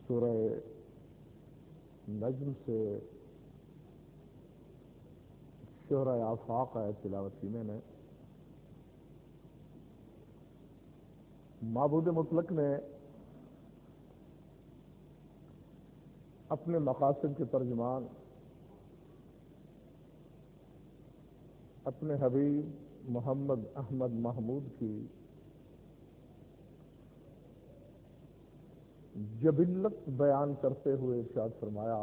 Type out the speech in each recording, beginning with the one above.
سورہ نجم سے شعرۂ آفاق آیت تلاوت کی میں نے. معبود مطلق نے اپنے مقاصد کے ترجمان اپنے حبیب محمد احمد محمود کی جبلت بیان کرتے ہوئے ارشاد فرمایا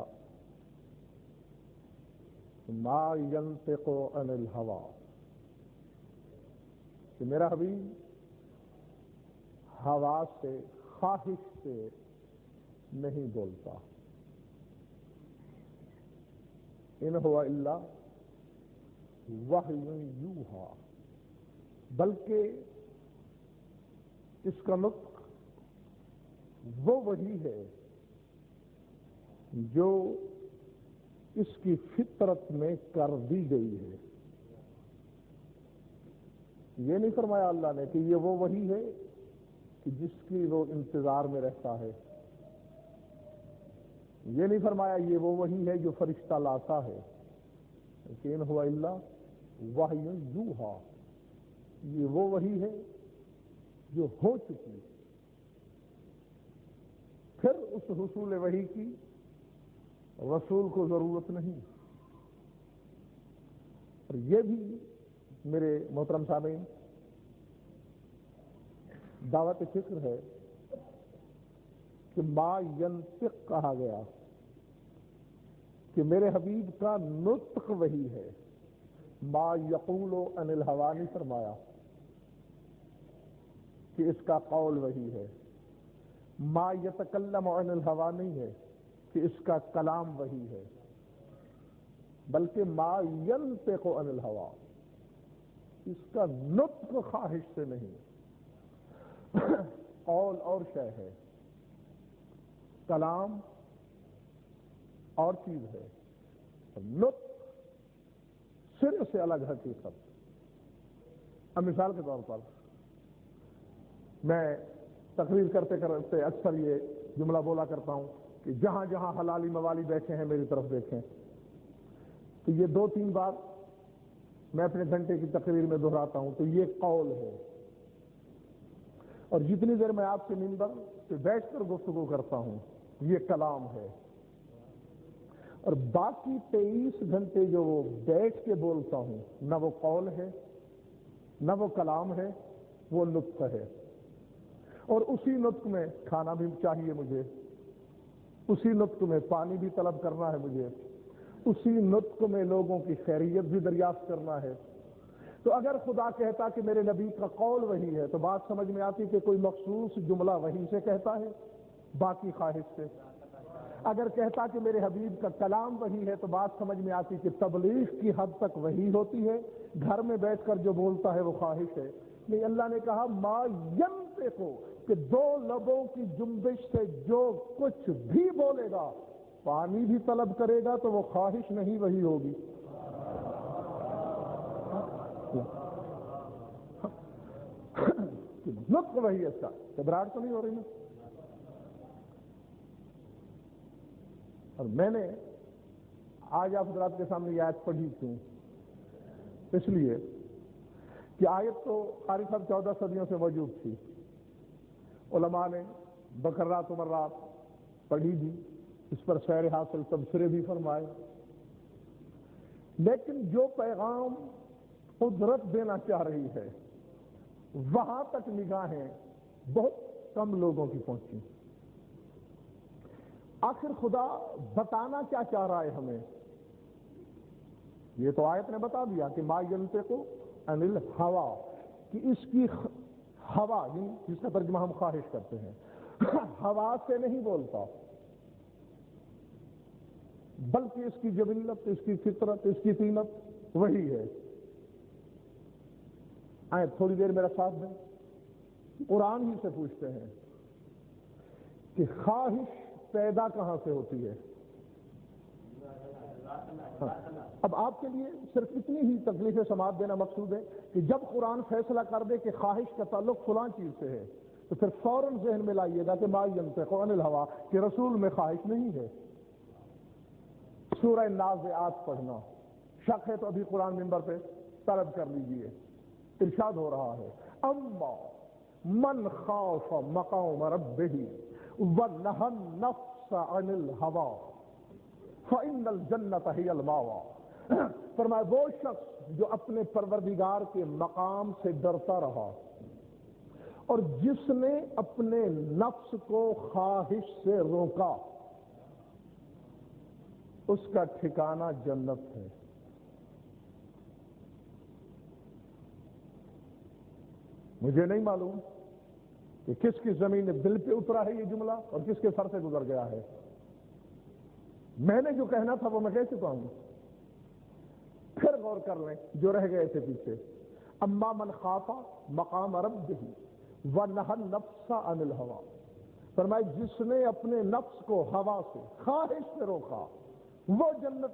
ما ينطق عن الهوى کہ میرا حبیب ہوا سے خواہش سے نہیں بولتا. ان هو الا وحی یوحی بلکہ اس کا نطق وہ وحی ہے جو اس کی فطرت میں کر دی گئی ہے. یہ نہیں فرمایا اللہ نے کہ یہ وہ وحی ہے کہ جس کی وہ انتظار میں رہتا ہے. یہ نہیں فرمایا یہ وہ وحی ہے جو فرشتہ لاتا ہے. ان ہوا الا وحی یوحی یہ وہ وحی ہے جو ہو چکی. پھر اس حصول وحی کی رسول کو ضرورت نہیں. اور یہ بھی میرے محترم سامعین دعوت فکر ہے کہ ما ینطق کہا گیا کہ میرے حبیب کا نطق وحی ہے. ما یقول عن الہوی نہیں فرمایا کہ اس کا قول وحی ہے. ما یتکلم عن الہوی نہیں ہے کہ اس کا کلام وحی ہے، بلکہ ما ینطق عن الہوی اس کا نطق خواہش سے نہیں. قول اور شے ہے، کلام اور چیز ہے، نطق سر سے الگ حقیقت. اب مثال کے طور پر میں تقریر کرتے کرتے اکثر یہ جملہ بولا کرتا ہوں کہ جہاں جہاں حلالی موالی بیٹھے ہیں میری طرف دیکھیں. تو یہ 2-3 بار میں اپنے گھنٹے کی تقریر میں دہراتا ہوں تو یہ قول ہے. اور جتنی دیر میں آپ کے منبر پہ بیٹھ کر گفتگو کرتا ہوں یہ کلام ہے. اور باقی 23 گھنٹے جو وہ بیٹھ کے بولتا ہوں نہ وہ قول ہے نہ وہ کلام ہے، وہ نطق ہے. اور اسی نطق میں کھانا بھی چاہیے مجھے، اسی نطق میں پانی بھی طلب کرنا ہے مجھے، اسی نطق میں لوگوں کی خیریت بھی دریافت کرنا ہے. تو اگر خدا کہتا کہ میرے نبی کا قول وحی ہے تو بات سمجھ میں آتی کہ کوئی مخصوص جملہ وحی سے کہتا ہے باقی خواہش سے. اگر کہتا کہ میرے حبیب کا کلام وحی ہے تو بات سمجھ میں آتی کہ تبلیغ کی حد تک وحی ہوتی ہے، گھر میں بیٹھ کر جو بولتا ہے وہ خواہش ہے. نہیں، اللہ نے کہا ما ینطق کہ 2 لبوں کی جنبش سے جو کچھ بھی بولے گا، پانی بھی طلب کرے گا تو وہ خواہش نہیں وحی ہوگی. نطق وحی اس کا گھبراہٹ تو نہیں ہو رہی نا. اور میں نے آج آپ حضرات کے سامنے یہ آیت پڑھی کیوں؟ اس لیے کہ آیت تو قاری صاحب 14 صدیوں سے موجود تھی. علماء نے بکرات و مرات پڑھی بھی، اس پر سیر حاصل تبصرے بھی فرمائے، لیکن جو پیغام قدرت دینا چاہ رہی ہے وہاں تک نگاہیں بہت کم لوگوں کی پہنچی. آخر خدا بتانا کیا چاہ رہا ہے ہمیں؟ یہ تو آیت نے بتا دیا کہ ما ینطق عن الہوی کہ اس کی ہوا جس کا ترجمہ ہم خواہش کرتے ہیں ہوا سے نہیں بولتا، بلکہ اس کی جبلت، اس کی فطرت، اس کی طینت وہی ہے. آئے تھوڑی دیر میرا ساتھ دیں. قرآن ہی سے پوچھتے ہیں کہ خواہش پیدا کہاں سے ہوتی ہے؟ اب آپ کے لیے صرف اتنی ہی تکلیف سماعت دینا مقصود ہے کہ جب قرآن فیصلہ کر دے کہ خواہش کا تعلق فلاں چیز سے ہے تو پھر فوراً ذہن میں لائیے گا کہ ما ینطق عن الہوا کہ رسول میں خواہش نہیں ہے۔ سورہ نازعات پڑھنا شک ہے تو ابھی قرآن منبر پہ طلب کر لیجئے، ارشاد ہو رہا ہے اما من خاف مقام ربہ ونہى النفس عن الہوا فإن الجنۃ ہی المأویٰ۔ فرمایا وہ شخص جو اپنے پروردگار کے مقام سے ڈرتا رہا اور جس نے اپنے نفس کو خواہش سے روکا، اس کا ٹھکانہ جنت ہے۔ مجھے نہیں معلوم کہ کس کی زمین دل پہ اترا ہے یہ جملہ اور کس کے سر سے گزر گیا ہے۔ میں نے جو کہنا تھا وہ میں کہہ چکا ہوں، پھر غور کر لیں جو رہ گئے تھے پیچھے۔ اما من خاف مقام ربہ ونہى النفس عن الہوا، فرمایا جس نے اپنے نفس کو ہوا سے خواہش سے روکا وہ جنت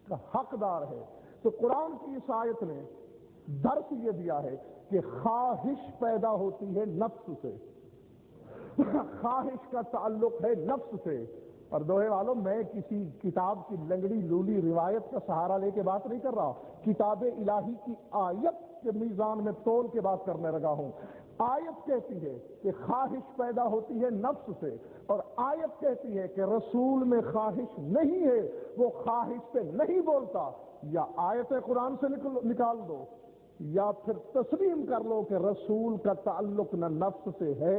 کا حقدار ہے۔ تو قرآن کی اس آیت نے درس یہ دیا ہے کہ خواہش پیدا ہوتی ہے نفس سے، خواہش کا تعلق ہے نفس سے۔ اور دوہے والوں، میں کسی کتاب کی لنگڑی لولی روایت کا سہارا لے کے بات نہیں کر رہا، کتاب الہی کی آیت کے میزان میں تول کے بات کرنے لگا ہوں۔ آیت کہتی ہے کہ خواہش پیدا ہوتی ہے نفس سے، اور آیت کہتی ہے کہ رسول میں خواہش نہیں ہے، وہ خواہش سے نہیں بولتا۔ یا آیت قرآن سے نکال دو یا پھر تسلیم کر لو کہ رسول کا تعلق نہ نفس سے ہے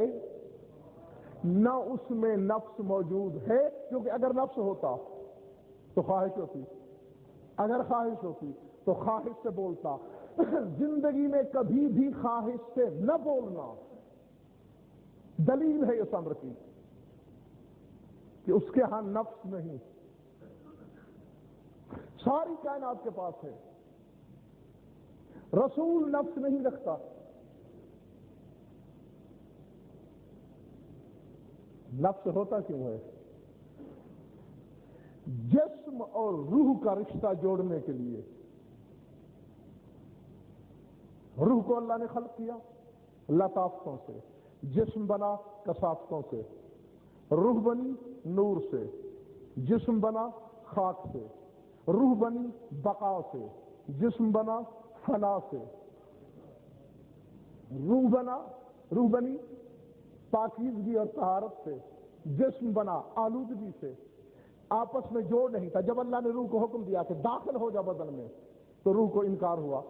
نہ اس میں نفس موجود ہے، کیونکہ اگر نفس ہوتا تو خواہش ہوتی، اگر خواہش ہوتی تو خواہش سے بولتا۔ زندگی میں کبھی بھی خواہش سے نہ بولنا دلیل ہے اس امر کی کہ اس کے ہاں نفس نہیں، ساری کائنات کے پاس ہے، رسول نفس نہیں رکھتا۔ نفس ہوتا کیوں ہے؟ جسم اور روح کا رشتہ جوڑنے کے لیے۔ روح کو اللہ نے خلق کیا لطافتوں سے، جسم بنا کثافتوں سے، روح بنی نور سے، جسم بنا خاک سے، روح بنی بقا سے، جسم بنا فنا سے، روح بنی پاکیزگی اور طہارت سے، جسم بنا آلودگی سے۔ آپس میں جوڑ نہیں تھا۔ جب اللہ نے روح کو حکم دیا کہ داخل ہو جا بدن میں، تو روح کو انکار ہوا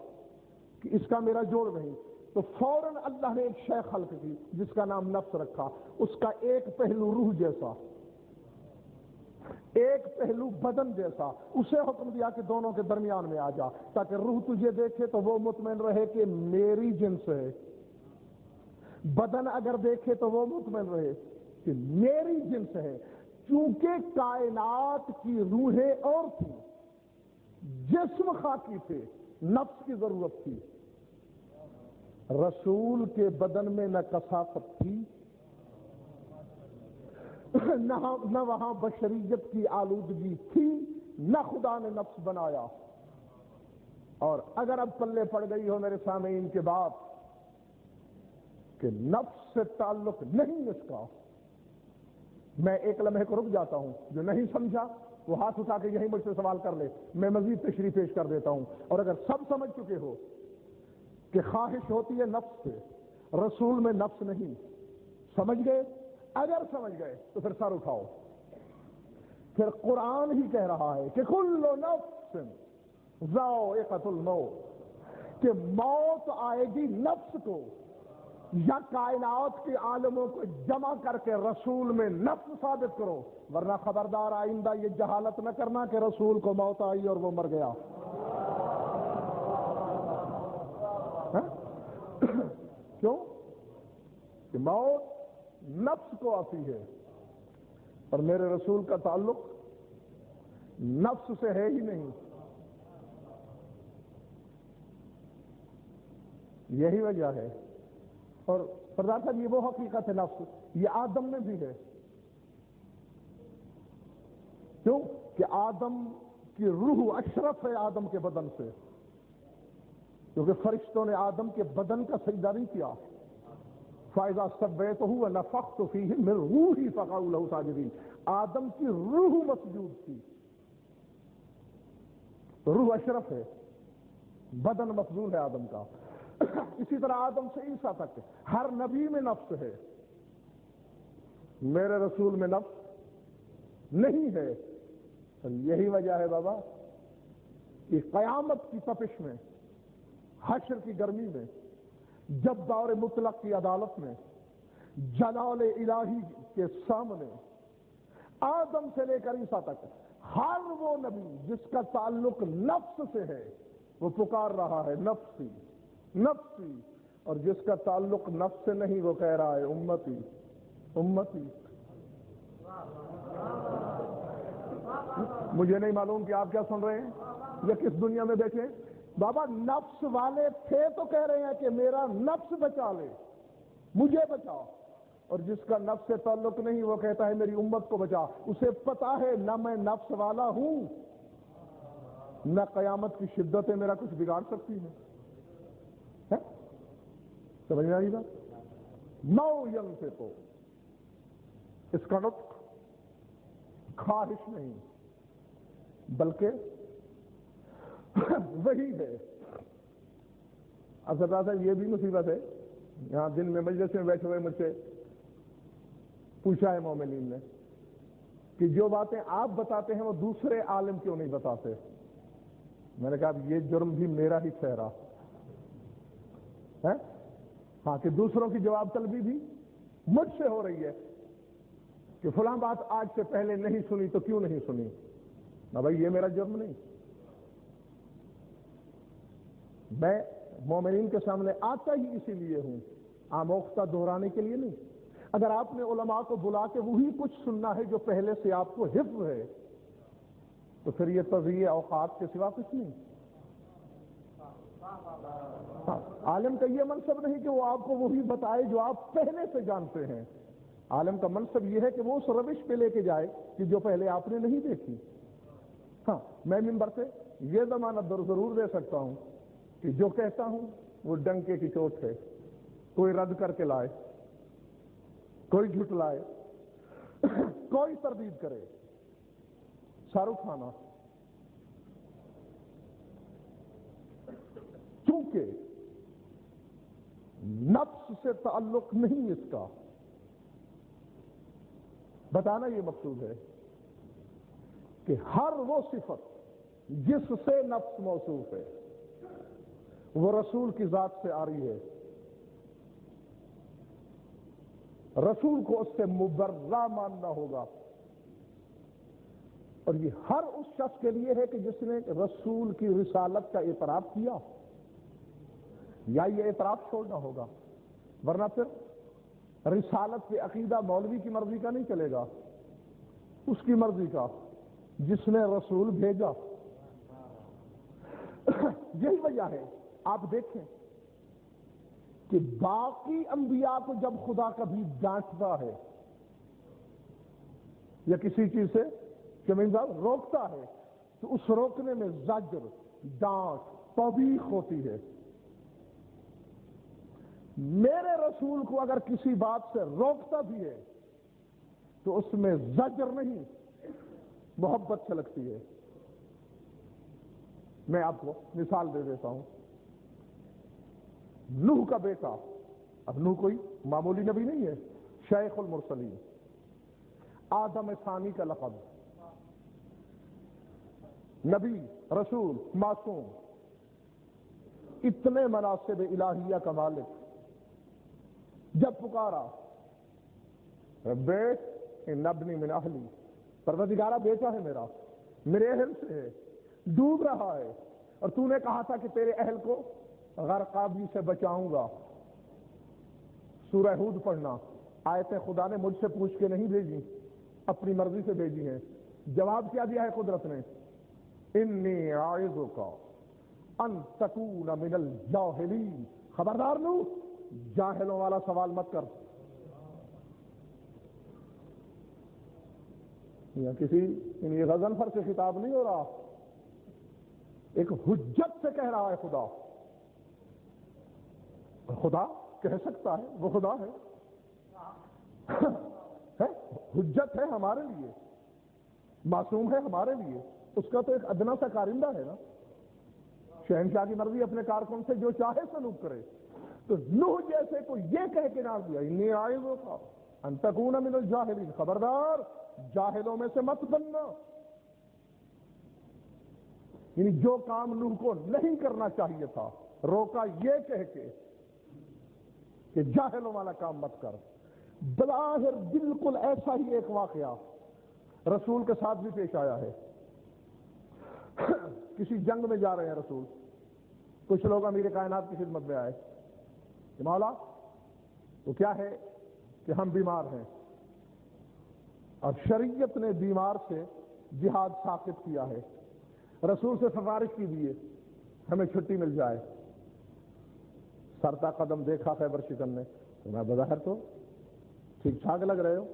کہ اس کا میرا جوڑ نہیں، تو فوراً اللہ نے ایک شے خلق کی جس کا نام نفس رکھا، اس کا ایک پہلو روح جیسا، ایک پہلو بدن جیسا، اسے حکم دیا کہ دونوں کے درمیان میں آ جا، تاکہ روح تجھے دیکھے تو وہ مطمئن رہے کہ میری جنس ہے، بدن اگر دیکھے تو وہ مطمئن رہے کہ میری جنس ہے۔ چونکہ کائنات کی روحیں اور تھی، جسم خاکی تھے، نفس کی ضرورت تھی۔ رسول کے بدن میں نہ کثافت تھی نہ وہاں بشریت کی آلودگی تھی، نہ خدا نے نفس بنایا۔ اور اگر اب پلے پڑ گئی ہو میرے سامعین کے بات کہ نفس سے تعلق نہیں اس کا، میں ایک لمحے کو رک جاتا ہوں، جو نہیں سمجھا وہ ہاتھ اٹھا کے یہیں مجھ سے سوال کر لے، میں مزید تشریح پیش کر دیتا ہوں۔ اور اگر سب سمجھ چکے ہو کہ خواہش ہوتی ہے نفس سے، رسول میں نفس نہیں، سمجھ گئے؟ اگر سمجھ گئے تو پھر سر اٹھاؤ۔ پھر قرآن ہی کہہ رہا ہے کہ کل نفس ذائقۃ الموت، کہ موت آئے گی نفس کو، یا کائنات کے عالموں کو جمع کر کے رسول میں نفس ثابت کرو، ورنہ خبردار آئندہ یہ جہالت نہ کرنا کہ رسول کو موت آئی اور وہ مر گیا۔ کیوں؟ کہ موت نفس کو آتی ہے اور میرے رسول کا تعلق نفس سے ہے ہی نہیں۔ یہی وجہ ہے۔ اور سردار صاحب یہ وہ حقیقت ہے نفس، یہ آدم میں بھی ہے۔ کیوں؟ کہ آدم کی روح اشرف ہے آدم کے بدن سے، کیونکہ فرشتوں نے آدم کے بدن کا سجدہ نہیں کیا، فَإِذَا سَوَّيْتُهُ وَنَفَخْتُ فِيهِ مِن رُوحِي فَقَعُوا لَهُ سَاجِدِينَ۔ آدم کی روح مسجود تھی، روح اشرف ہے، بدن مفضول ہے آدم کا۔ اسی طرح آدم سے عیسیٰ تک ہر نبی میں نفس ہے، میرے رسول میں نفس نہیں ہے۔ یہی وجہ ہے بابا کہ قیامت کی تپش میں، حشر کی گرمی میں، جب دور مطلق کی عدالت میں، جلال الہی کے سامنے آدم سے لے کر عیسیٰ تک ہر وہ نبی جس کا تعلق نفس سے ہے وہ پکار رہا ہے نفسی نفسی، اور جس کا تعلق نفس سے نہیں وہ کہہ رہا ہے امتی امتی۔ مجھے نہیں معلوم کہ آپ کیا سن رہے ہیں یا کس دنیا میں بیٹھے۔ بابا نفس والے تھے تو کہہ رہے ہیں کہ میرا نفس بچا لے، مجھے بچا، اور جس کا نفس سے تعلق نہیں وہ کہتا ہے میری امت کو بچا۔ اسے پتا ہے نہ میں نفس والا ہوں نہ قیامت کی شدتیں میرا کچھ بگاڑ سکتی ہیں۔ سمجھ میں آئی بات؟ نو ین سے تو اس کا نطق خواہش نہیں بلکہ وہی ہے۔ اب صاحب یہ بھی مصیبت ہے، یہاں دن میں مجلس میں بیٹھے ہوئے مجھ سے پوچھا ہے مومنین نے کہ جو باتیں آپ بتاتے ہیں وہ دوسرے عالم کیوں نہیں بتاتے؟ میں نے کہا یہ جرم بھی میرا ہی ٹھہرا ہے، ہاں، کہ دوسروں کی جواب طلبی بھی مجھ سے ہو رہی ہے کہ فلاں بات آج سے پہلے نہیں سنی تو کیوں نہیں سنی؟ نہ بھائی یہ میرا جرم نہیں، میں مومنین کے سامنے آتا ہی اسی لیے ہوں، آموختہ دہرانے کے لیے نہیں۔ اگر آپ نے علماء کو بلا کے وہی کچھ سننا ہے جو پہلے سے آپ کو حفظ ہے تو پھر یہ تضییع اوقات کے سوا کچھ نہیں۔ عالم کا یہ منصب نہیں کہ وہ آپ کو وہی بتائے جو آپ پہلے سے جانتے ہیں، عالم کا منصب یہ ہے کہ وہ اس روش پہ لے کے جائے کہ جو پہلے آپ نے نہیں دیکھی۔ ہاں، میں منبر سے یہ ضمانت ضرور دے سکتا ہوں کہ جو کہتا ہوں وہ ڈنکے کی چوٹ ہے، کوئی رد کر کے لائے، کوئی جھٹلائے، کوئی تردید کرے، سر اٹھانا، چونکہ نفس سے تعلق نہیں اس کا بتانا یہ مقصود ہے کہ ہر وہ صفت جس سے نفس موصوف ہے وہ رسول کی ذات سے آ رہی ہے، رسول کو اس سے مبرہ ماننا ہوگا، اور یہ ہر اس شخص کے لیے ہے کہ جس نے رسول کی رسالت کا اعتراف کیا، یا یہ اعتراف چھوڑنا ہوگا، ورنہ پھر رسالت پہ عقیدہ مولوی کی مرضی کا نہیں چلے گا، اس کی مرضی کا جس نے رسول بھیجا۔ یہی وجہ ہے آپ دیکھیں کہ باقی انبیاء کو جب خدا کبھی ڈانٹتا ہے یا کسی چیز سے روکتا ہے تو اس روکنے میں زجر، ڈانٹ، توبیخ ہوتی ہے۔ میرے رسول کو اگر کسی بات سے روکتا بھی ہے تو اس میں زجر نہیں، محبت چھلکتی ہے۔ میں آپ کو مثال دے دیتا ہوں، نوح کا بیٹا، اب نوح کوئی معمولی نبی نہیں ہے، شیخ المرسلین، آدم ثانی کا لقب، نبی، رسول، معصوم، اتنے مناصب الہیہ کا مالک، جب پکارا ربے ان ابنی من اہلی، پروردگارہ بیٹا ہے میرا، میرے اہل سے ہے، ڈوب رہا ہے، اور تو نے کہا تھا کہ تیرے اہل کو غرقابی سے بچاؤں گا۔ سورہ ہود پڑھنا، آیتیں خدا نے مجھ سے پوچھ کے نہیں بھیجی، اپنی مرضی سے بھیجی ہیں۔ جواب کیا دیا ہے قدرت نے؟ انی اعظک ان تکون من الجاہلین، خبردار نو، جاہلوں والا سوال مت کر۔ یا کسی یہ غضنفر سے خطاب نہیں ہو رہا، ایک حجت سے کہہ رہا ہے خدا۔ خدا کہہ سکتا ہے وہ خدا ہے حجت ہے ہمارے لیے، معصوم ہے ہمارے لیے، اس کا تو ایک ادنا سا کارندہ ہے نا، شہنشاہ کی مرضی، اپنے کارکن سے جو چاہے سلوک کرے۔ تو نوح جیسے کو یہ کہہ کے ڈال دیا انی اعظک ان تکون من الجاہلین، خبردار جاہلوں میں سے مت بننا، یعنی جو کام نوح کو نہیں کرنا چاہیے تھا روکا یہ کہہ کے کہ جاہلوں والا کام مت کر۔ بظاہر بالکل ایسا ہی ایک واقعہ رسول کے ساتھ بھی پیش آیا ہے۔ کسی جنگ میں جا رہے ہیں رسول، کچھ لوگ امیر کائنات کی خدمت میں آئے کہ مولا وہ کیا ہے کہ ہم بیمار ہیں اور شریعت نے بیمار سے جہاد ساقط کیا ہے، رسول سے سفارش کی دیے ہمیں چھٹی مل جائے۔ سرتا قدم دیکھا خیبر شکن نے، میں بظاہر تو ٹھیک ٹھاک لگ رہے ہو،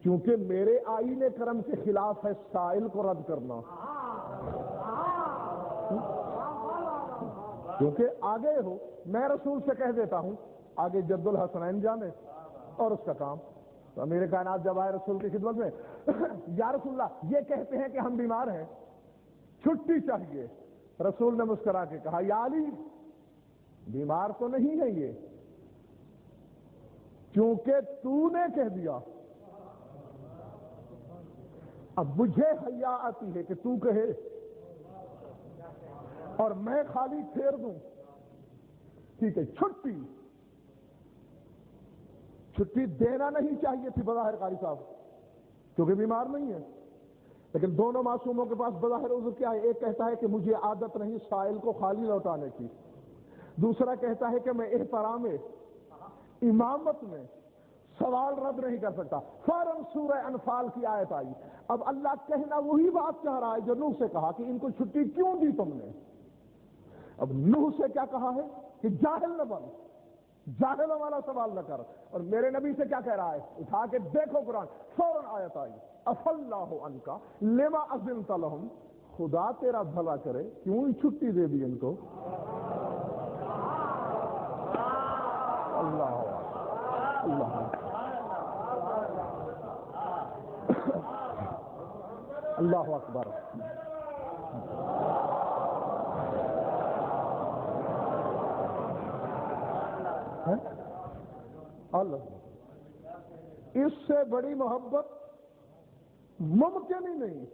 کیونکہ میرے آئین کرم کے خلاف ہے سائل کو رد کرنا، کیونکہ آگے ہو، میں رسول سے کہہ دیتا ہوں آگے جد الحسنین جانے اور اس کا کام۔ تو امیر کائنات جب آئے رسول کی خدمت میں، یا رسول اللہ یہ کہتے ہیں کہ ہم بیمار ہیں، چھٹی چاہیے۔ رسول نے مسکرا کے کہا یا علی بیمار تو نہیں ہے یہ، کیونکہ تو نے کہہ دیا، اب مجھے حیا آتی ہے کہ تو کہے اور میں خالی پھیر دوں، ٹھیک ہے چھٹی دینا نہیں چاہیے تھی بظاہر قاری صاحب، کیونکہ بیمار نہیں ہے، لیکن دونوں معصوموں کے پاس بظاہر عذر کیا ہے؟ ایک کہتا ہے کہ مجھے عادت نہیں سائل کو خالی لوٹانے کی، دوسرا کہتا ہے کہ میں احترام امامت میں سوال رد نہیں کر سکتا۔ فوراً سورہ انفال کی آیت آئی، اب اللہ کہنا وہی بات چاہ رہا ہے جو نوح سے کہا کہ ان کو چھٹی کیوں دی تم نے۔ اب نوح سے کیا کہا ہے کہ جاہل نہ بن، جاہلوں والا سوال نہ کر، اور میرے نبی سے کیا کہہ رہا ہے؟ اٹھا کے دیکھو قرآن، فوراً آیت آئی عفا اللہ عنک لما اذنت لہم، خدا تیرا بھلا کرے کیوں چھٹی دے دی ان کو۔ اللہ اللہ اللہ اکبر۔ اللہ، اس سے بڑی محبت ممکن ہی نہیں۔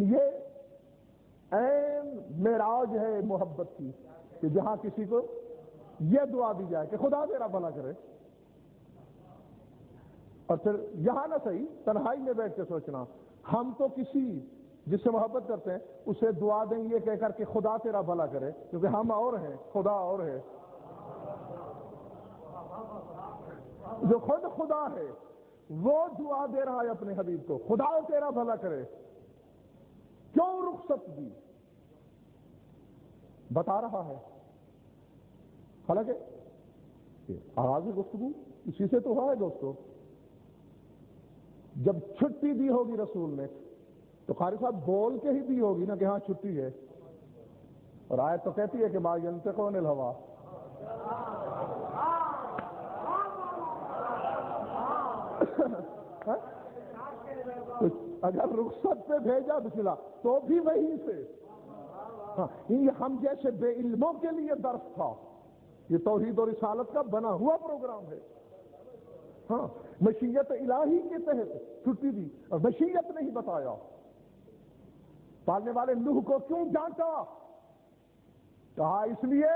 یہ عین معراج ہے محبت کی، کہ جہاں کسی کو یہ دعا دی جائے کہ خدا تیرا بھلا کرے، اور پھر یہاں نہ صحیح تنہائی میں بیٹھ کے سوچنا ہم تو کسی جس سے محبت کرتے ہیں اسے دعا دیں یہ کہہ کر کہ خدا تیرا بھلا کرے، کیونکہ ہم اور ہیں خدا اور ہے، جو خود خدا ہے وہ دعا دے رہا ہے اپنے حبیب کو خدا تیرا بھلا کرے، کیوں رخصت دی بتا رہا ہے۔ حالانکہ آغاز گفتگو اسی سے تو ہوا ہے دوستو، جب چھٹی دی ہوگی رسول نے تو قاری صاحب بول کے ہی دی ہوگی نا کہ ہاں چھٹی ہے، اور آیت تو کہتی ہے کہ ما ینطق عن الہویٰ، اگر رخصت پہ بھیجا بسم اللہ تو بھی وہیں سے، یہ ہم جیسے بے علموں کے لیے درس تھا، یہ توحید و رسالت کا بنا ہوا پروگرام ہے۔ ہاں مشیت الہی کے تحت چھٹی دی، اور مشیت نہیں بتایا۔ پالنے والے نوح کو کیوں ڈانٹا؟ کہا اس لیے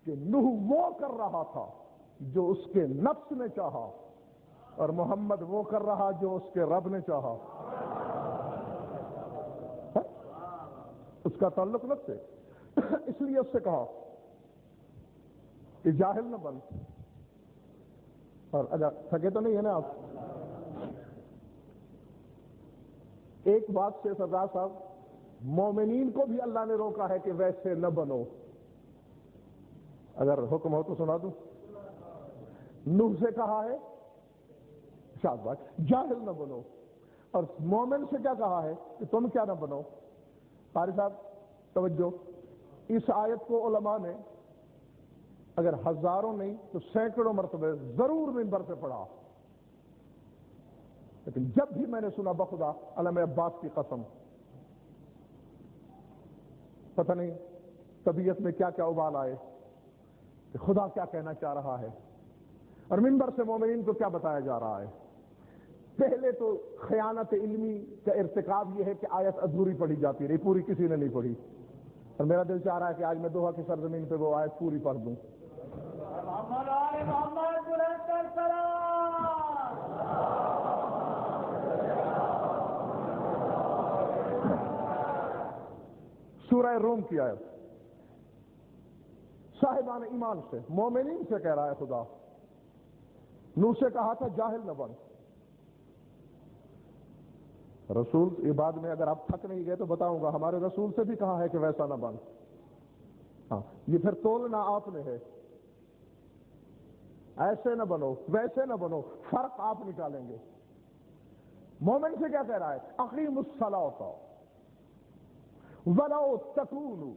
کہ نوح وہ کر رہا تھا جو اس کے نفس نے چاہا، اور محمد وہ کر رہا جو اس کے رب نے چاہا۔ اس کا تعلق نفس سے، اس لیے اس سے کہا کہ جاہل نہ بن۔ اور اگر تھکے تو نہیں ہے نا آپ؟ ایک بات سے سردار صاحب، مومنین کو بھی اللہ نے روکا ہے کہ ویسے نہ بنو، اگر حکم ہو تو سنا دوں۔ نوح سے کہا ہے شاد بات جاہل نہ بنو، اور مومن سے کیا کہا ہے کہ تم کیا نہ بنو۔ قاری صاحب توجہ، اس آیت کو علماء نے اگر ہزاروں نہیں تو سینکڑوں مرتبہ ضرور منبر سے پڑھا، لیکن جب بھی میں نے سنا بخدا علامہ عباس کی قسم، پتہ نہیں طبیعت میں کیا کیا ابال آئے کہ خدا کیا کہنا چاہ رہا ہے اور منبر سے مومنین کو کیا بتایا جا رہا ہے۔ پہلے تو خیانت علمی کا ارتکاب یہ ہے کہ آیت ادھوری پڑھی جاتی رہی، پوری کسی نے نہیں پڑھی، اور میرا دل چاہ رہا ہے کہ آج میں دوحہ کی سرزمین پہ وہ آیت پوری پڑھ دوں۔ سورہ روم کی آیت، صاحبان ایمان سے، مومنین سے کہہ رہا ہے خدا۔ نوح سے کہا تھا جاہل نہ بن، رسول یہ بعد میں اگر آپ تھک نہیں گئے تو بتاؤں گا، ہمارے رسول سے بھی کہا ہے کہ ویسا نہ بن۔ ہاں یہ پھر تولنا آپ نے ہے، ایسے نہ بنو ویسے نہ بنو، فرق آپ نکالیں گے۔ مومن سے کیا کہہ رہا ہے؟ اقیموا الصلاۃ وَلَا تَكُونُوا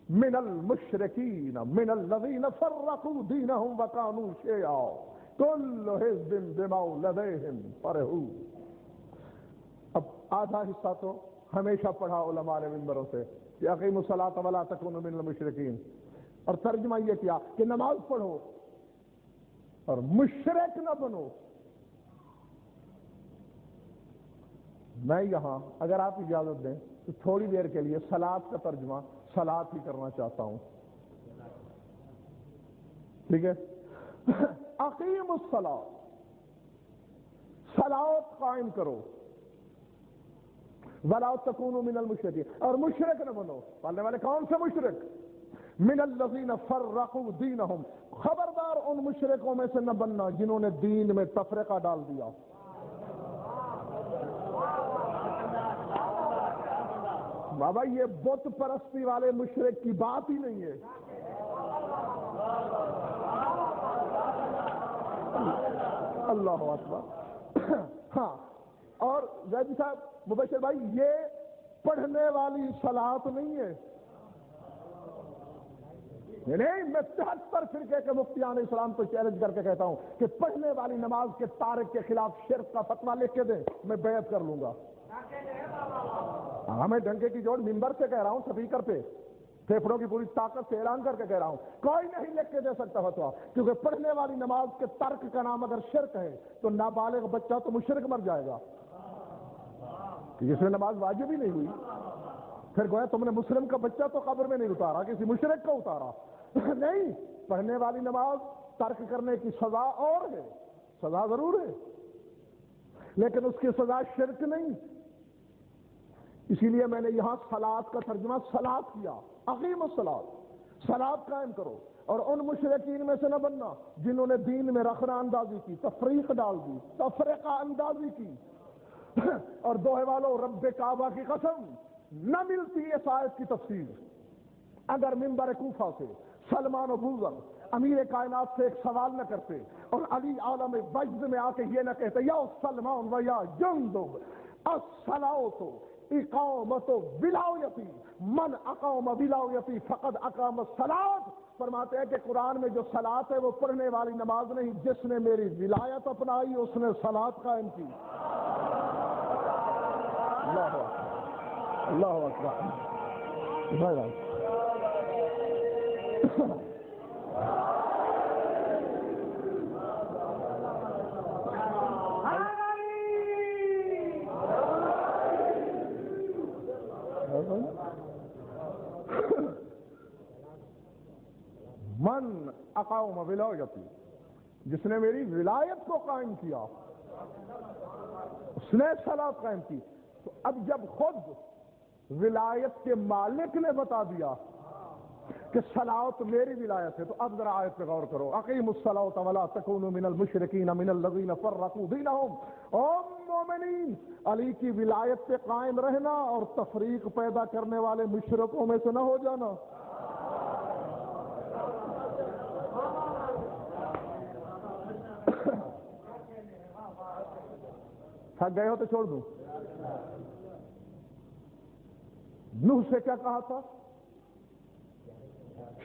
مِنَ الْمُشْرِكِينَ مِنَ الَّذِينَ فَرَّقُوا دِينَهُمْ وَكَانُوا شِيَعًا كُلُّ حِزْبٍ بِمَا لَدَيْهِمْ فَرِحُونَ۔ اب آدھا حصہ تو ہمیشہ پڑھا علماء نے منبروں سے کہ اقیموا الصلاۃ وَلَا تَكُونُوا مِنَ الْمُشْرِكِينَ، اور ترجمہ یہ کیا کہ نماز پڑھو اور مشرک نہ بنو۔ میں یہاں اگر آپ اجازت دیں تو تھوڑی دیر کے لیے صلاۃ کا ترجمہ صلاۃ ہی کرنا چاہتا ہوں، ٹھیک ہے؟ اقیم الصلاۃ، صلاۃ قائم کرو، ولا تکونوا من المشرکین، اور مشرک نہ بنو۔ پڑھنے والے کون سے مشرک؟ من الذین فرقوا دینہم، خبردار ان مشرکوں میں سے نہ بننا جنہوں نے دین میں تفرقہ ڈال دیا۔ بابا یہ بت پرستی والے مشرک کی بات ہی نہیں ہے۔ اللہ اکبر۔ ہاں، اور زیدی صاحب، مبشر بھائی، یہ پڑھنے والی صلاۃ نہیں ہے، نہیں، میں 73 فرقے کے مفتیان اسلام کو چیلنج کر کے کہتا ہوں کہ پڑھنے والی نماز کے تارک کے خلاف شرک کا فتویٰ لکھ کے دیں، میں بیعت کر لوں گا۔ ہاں، میں ڈنکے کی جوڑ منبر سے کہہ رہا ہوں، سپیکر پہ پھیپھڑوں کی پوری طاقت سے اعلان کر کے کہہ رہا ہوں، کوئی نہیں لکھ کے دے سکتا فتویٰ، کیونکہ پڑھنے والی نماز کے ترک کا نام اگر شرک ہے تو نابالغ بچہ تو مشرک مر جائے گا، جس میں نماز واجب ہی نہیں ہوئی۔ پھر گویا تم نے مسلم کا بچہ تو قبر میں نہیں اتارا، کسی مشرک کا اتارا۔ نہیں، پڑھنے والی نماز ترک کرنے کی سزا اور ہے، سزا ضرور ہے، لیکن اس کی سزا شرک نہیں۔ اسی لیے میں نے یہاں صلاۃ کا ترجمہ صلاۃ کیا، اقیم الصلاۃ، صلاۃ قائم کرو، اور ان مشرکین میں سے نہ بننا جنہوں نے دین میں رخنہ اندازی کی، تفریق ڈال دی، تفرقہ اندازی کی۔ اور دوہے والوں، رب کعبہ کی قسم، نہ ملتی اس آیت کی تفسیر اگر منبر کوفہ سے سلمان و بوذر امیر کائنات سے ایک سوال نہ کرتے اور علی عالم وجد میں آ کے یہ نہ کہتے یا سلمان و یا جندب الصلاۃ اقامت ولایتی من اقام ولایتی فقد اقام الصلاۃ۔ فرماتے ہیں کہ قرآن میں جو صلاۃ ہے وہ پڑھنے والی نماز نہیں، جس نے میری ولایت اپنائی اس نے صلاۃ قائم کی۔ اللہ اکبر، اللہ اکبر۔ من اقام ولایتی، جس نے میری ولایت کو قائم کیا اس نے صلاۃ قائم کی۔ تو اب جب خود ولایت کے مالک نے بتا دیا کہ صلاۃ میری ولایت ہے، تو اب ذرا آیت پہ غور کرو، اقیموا الصلاۃ ولا تکونوا من المشرکین من الذین فرقوا دینہم۔ او مومنین، علی کی ولایت پہ قائم رہنا اور تفریق پیدا کرنے والے مشرکوں میں سے نہ ہو جانا۔ تھک گئے ہو تو چھوڑ دوں۔ نوح سے کیا کہا تھا؟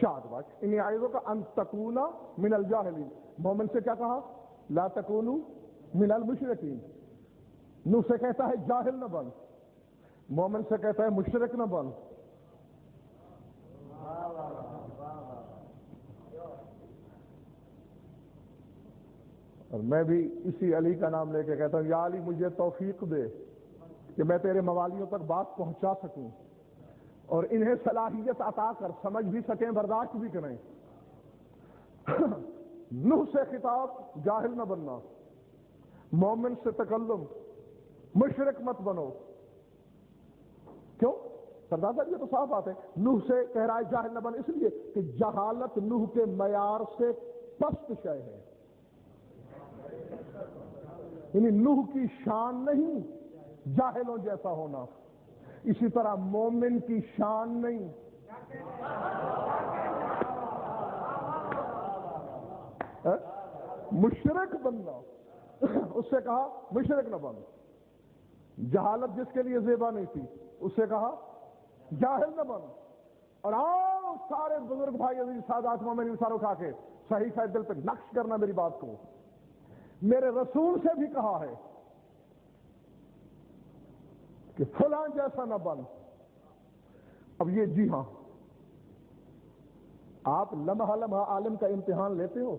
شاد بات انہیں آیتوں کا ان تکونا من الجاہلین. مومن سے کیا کہا؟ لا تکونو من المشرکین. نوح سے کہتا ہے جاہل نہ بن، مومن سے کہتا ہے مشرک نہ بن. اور میں بھی اسی علی کا نام لے کے کہتا ہوں یا علی مجھے توفیق دے کہ میں تیرے موالیوں تک بات پہنچا سکوں اور انہیں صلاحیت عطا کر، سمجھ بھی سکیں برداشت بھی کریں. نوح سے خطاب جاہل نہ بننا، مومن سے تکلم مشرک مت بنو. کیوں؟ سردار صاحب یہ تو صاف بات ہے. نوح سے کہہ رہا ہے جاہل نہ بن، اس لیے کہ جہالت نوح کے معیار سے پست شے ہے. یعنی نوح کی شان نہیں جاہلوں جیسا ہونا، اسی طرح مومن کی شان نہیں. مشرک بننا، اس سے کہا مشرک نہ بن. جہالت جس کے لیے زیبا نہیں تھی اس سے کہا جاہل نہ بن. اور آؤ سارے بزرگ بھائی عزیز سادات مومنین ساروں کھا کے صحیفہ دل پہ نقش کرنا میری بات کو. میرے رسول سے بھی کہا ہے کہ فلاں جیسا نہ بن. اب یہ جی ہاں، آپ لمحہ لمحہ عالم کا امتحان لیتے ہو،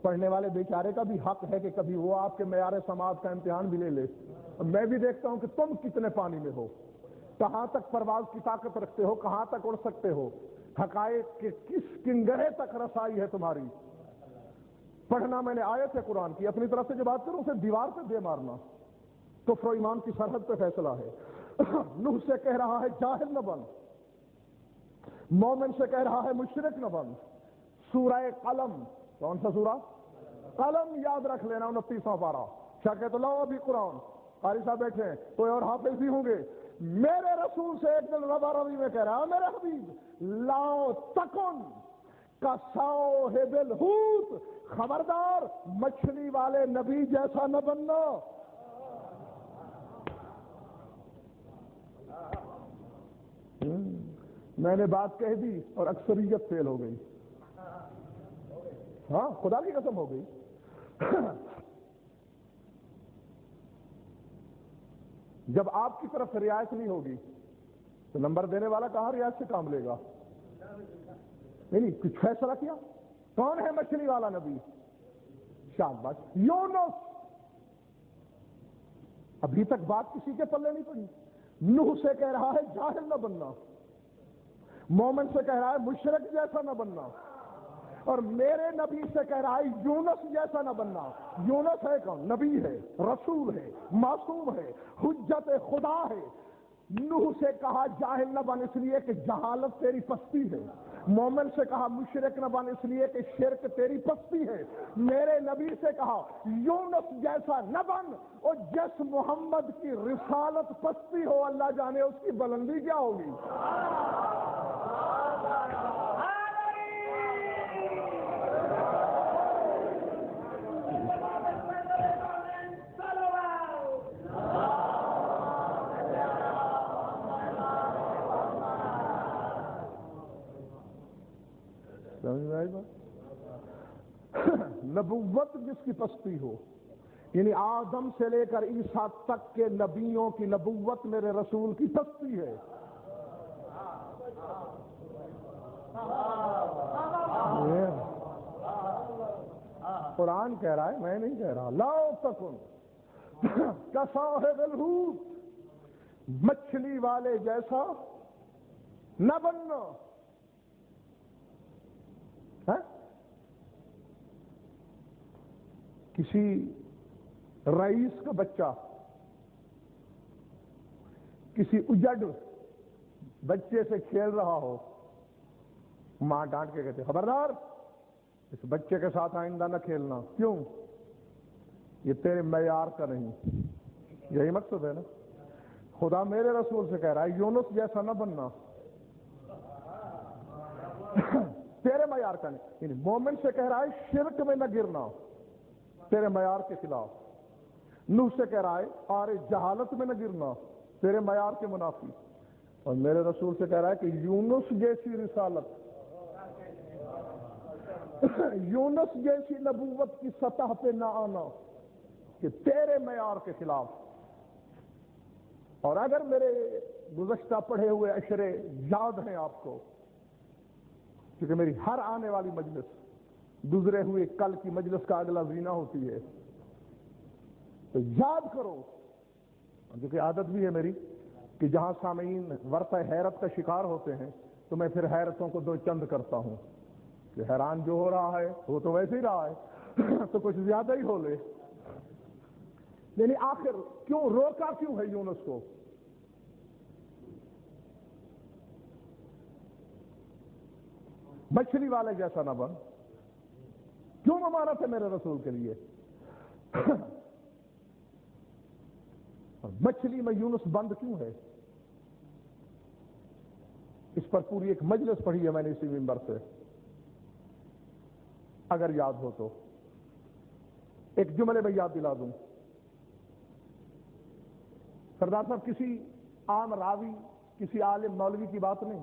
پڑھنے والے بیچارے کا بھی حق ہے کہ کبھی وہ آپ کے معیار سماعت کا امتحان بھی لے لے. میں بھی دیکھتا ہوں کہ تم کتنے پانی میں ہو، کہاں تک پرواز کی طاقت رکھتے ہو، کہاں تک اڑ سکتے ہو، حقائق کے کس کنگرے تک رسائی ہے تمہاری. پڑھنا میں نے آیت ہے قرآن کی، اپنی طرف سے جو بات کروں اسے دیوار پہ دے مارنا. کفر و ایمان کی سرحد پہ فیصلہ ہے. نوح سے کہہ رہا ہے جاہل نہ بن، مومن سے کہہ رہا ہے مشرک نہ بن. سورہ قلم، کون سا سورہ؟ قلم یاد رکھ لینا، 29واں پارہ. شاکے تو لاؤ ابھی قرآن، قاری صاحب بیٹھے ہیں کوئی اور حافظ بھی ہوں گے. میرے رسول سے ایک دن ربا روی میں کہہ رہا ہے میرے حبیب لاؤ تکن کا صاحب الحوت، خبردار مچھلی والے نبی جیسا نہ بننا. میں نے بات کہہ دی اور اکثریت فیل ہو گئی. ہاں خدا کی قسم ہو گئی. جب آپ کی طرف سے رعایت نہیں ہوگی تو نمبر دینے والا کہاں رعایت سے کام لے گا؟ نہیں کچھ فیصلہ کیا. کون ہے مچھلی والا نبی؟ شاباش یونس. ابھی تک بات کسی کے پلے نہیں پڑی. نوح سے کہہ رہا ہے جاہل نہ بننا، مومن سے کہہ رہا ہے مشرک جیسا نہ بننا، اور میرے نبی سے کہہ رہا ہے یونس جیسا نہ بننا. یونس ہے کون؟ نبی ہے، رسول ہے، معصوم ہے، حجت خدا ہے. نوح سے کہا جاہل نہ بن اس لیے کہ جہالت تیری پستی ہے. مومن سے کہا مشرک نہ بن اس لیے کہ شرک تیری پستی ہے. میرے نبی سے کہا یونس جیسا نہ بن، اور جس محمد کی رسالت پستی ہو اللہ جانے اس کی بلندی کیا ہوگی. نبوت جس کی پستی ہو، یعنی آدم سے لے کر عیسیٰ تک کے نبیوں کی نبوت میرے رسول کی پستی ہے. قرآن کہہ رہا ہے، میں نہیں کہہ رہا. لاؤ تکن کصاحب الحوت، مچھلی والے جیسا نہ بننا. کسی رئیس کا بچہ کسی اجڑ بچے سے کھیل رہا ہو، ماں ڈانٹ کے کہتے خبردار اس بچے کے ساتھ آئندہ نہ کھیلنا. کیوں؟ یہ تیرے معیار کا نہیں. یہی مقصد ہے نا. خدا میرے رسول سے کہہ رہا ہے یونس جیسا نہ بننا، تیرے معیار کا نہیں. یعنی مومن سے کہہ رہا ہے شرک میں نہ گرنا، تیرے معیار کے خلاف. نوح سے کہہ رہا ہے اور جہالت میں نہ گرنا، تیرے معیار کے منافی. اور میرے رسول سے کہہ رہا ہے کہ یونس جیسی رسالت، یونس جیسی نبوت کی سطح پہ نہ آنا کہ تیرے معیار کے خلاف. اور اگر میرے گزشتہ پڑھے ہوئے اشرے یاد ہیں آپ کو، کیونکہ میری ہر آنے والی مجلس گزرے ہوئے کل کی مجلس کا اگلا زینہ ہوتی ہے، تو یاد کرو، جو کہ عادت بھی ہے میری کہ جہاں سامعین ورطہ حیرت کا شکار ہوتے ہیں تو میں پھر حیرتوں کو دو چند کرتا ہوں کہ حیران جو ہو رہا ہے وہ تو ویسے ہی رہا ہے تو کچھ زیادہ ہی ہو لے. یعنی آخر کیوں روکا کیوں ہے یونس کو؟ مچھلی والے جیسا نہ بن. کیوں ممانت ہے میرے رسول کے لیے؟ مچھلی میں یونس بند کیوں ہے؟ اس پر پوری ایک مجلس پڑھی ہے میں نے اسی منبر سے، اگر یاد ہو تو ایک جملے میں یاد دلا دوں. سردار صاحب کسی عام راوی، کسی عالم مولوی کی بات نہیں،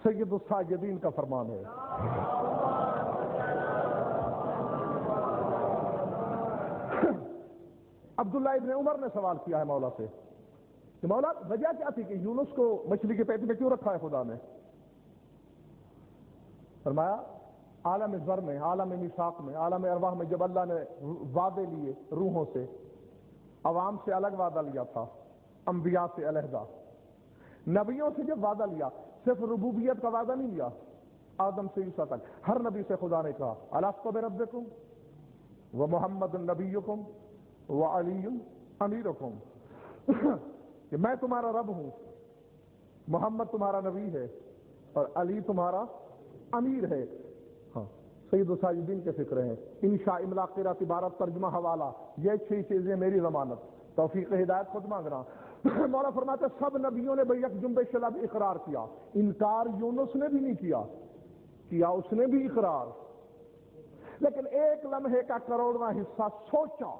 سید الساجدین کا فرمان ہے. عبداللہ ابن عمر نے سوال کیا ہے مولا سے کہ مولا وجہ کیا تھی کہ یونس کو مچھلی کے پیٹ میں کیوں رکھا ہے خدا نے؟ فرمایا عالم ذر میں، عالم میثاق میں، عالم ارواح میں جب اللہ نے وعدے لیے روحوں سے، عوام سے الگ وعدہ لیا تھا، انبیاء سے علیحدہ، نبیوں سے جب وعدہ لیا صرف ربوبیت کا وعدہ نہیں لیا، آدم سے عیسیٰ تک ہر نبی سے خدا نے کہا الست بربکم ومحمد نبیکم وعلی امیرکم، کہ میں تمہارا رب ہوں، محمد تمہارا نبی ہے اور علی تمہارا امیر ہے. ہاں سید الساجدین کے فکر ہیں. انشاء املا قرات عبارت ترجمہ حوالہ، یہ 6 چیزیں میری ضمانت، توفیق ہدایت خود مانگ رہا. مولا فرماتے سب نبیوں نے بیک جنبش شلب اقرار کیا، انکار یونس نے بھی نہیں کیا اس نے بھی اقرار، لیکن ایک لمحے کا کروڑواں حصہ سوچا.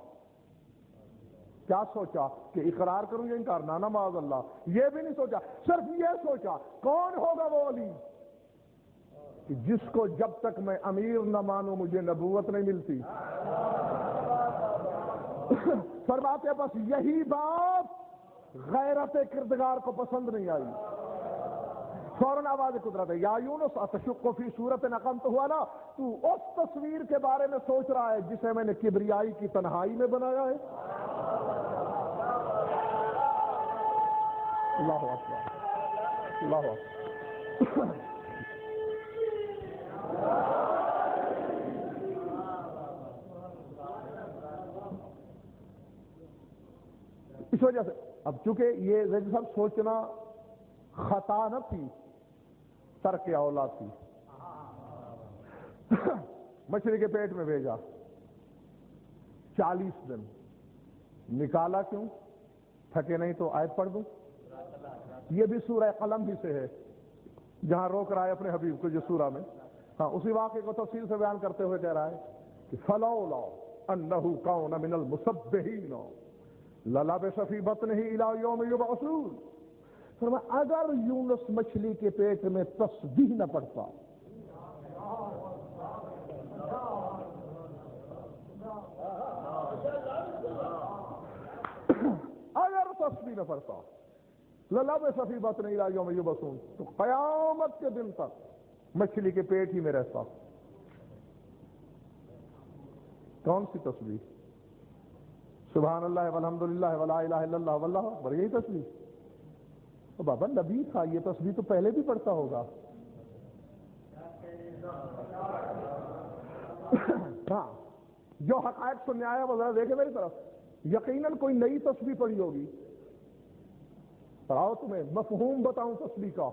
کیا سوچا؟ کہ اقرار کروں یا انکار؟ نانا معاذ اللہ، یہ بھی نہیں سوچا، صرف یہ سوچا کون ہوگا وہ علی کہ جس کو جب تک میں امیر نہ مانوں مجھے نبوت نہیں ملتی. فرماتے بس یہی بات غیرت کردگار کو پسند نہیں آئی. فوراً آواز قدرت ہے یا یونس اتشق فی صورت نقمت ہوا نا، تو اس تصویر کے بارے میں سوچ رہا ہے جسے میں نے کبریائی کی تنہائی میں بنایا ہے. اللہ اکبر، اللہ اکبر. اس وجہ سے اب چونکہ یہ زید صاحب سوچنا خطا نہ تھی، ترک اولا تھی. مچھلی کے پیٹ میں بھیجا، 40 دن نکالا، کیوں؟ تھکے نہیں تو آیت پڑھ دوں. یہ بھی سورہ قلم ہی سے ہے جہاں روک رہا ہے اپنے حبیب کو جو سورہ میں، ہاں اسی واقعے کو تفصیل سے بیان کرتے ہوئے کہہ رہا ہے کہ فلولا انہ کون من المسبحین للبث فی بطنہ الی یوم یبعثون. فرمایا اگر یونس مچھلی کے پیٹ میں تسبیح نہ پڑھتا، اگر تسبیح نہ پڑھتا للبث فی بطنہ الی یوم یبعثون، تو قیامت کے دن تک مچھلی کے پیٹ ہی میں رہتا. کون سی تسبیح؟ سبحان اللہ والحمدللہ ولا الہ الا اللہ واللہ اکبر، یہی تسبیح. تو بابا نبی تھا، یہ تسبیح تو پہلے بھی پڑھتا ہوگا. ہاں جو حقائق سننے آیا وہ ذرا دیکھے میری طرف، یقیناً کوئی نئی تسبیح پڑھی ہوگی. پڑھاؤ تمہیں مفہوم بتاؤں تسبیح کا.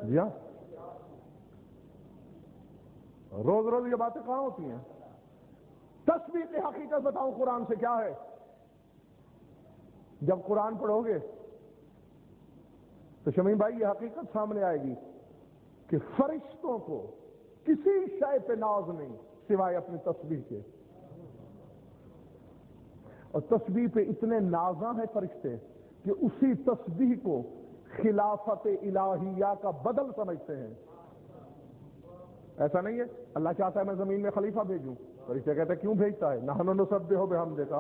جی ہاں، روز روز یہ باتیں کہاں ہوتی ہیں؟ تسبیح کی حقیقت بتاؤں قرآن سے کیا ہے. جب قرآن پڑھو گے تو شمیم بھائی یہ حقیقت سامنے آئے گی کہ فرشتوں کو کسی شے پہ ناز نہیں سوائے اپنی تسبیح کے. اور تسبیح پہ اتنے نازاں ہیں فرشتے کہ اسی تسبیح کو خلافت الہیہ کا بدل سمجھتے ہیں. ایسا نہیں ہے اللہ چاہتا ہے میں زمین میں خلیفہ بھیجوں، فرشتے کہتے ہیں کیوں بھیجتا ہے؟ نحن نسبح بحمدک،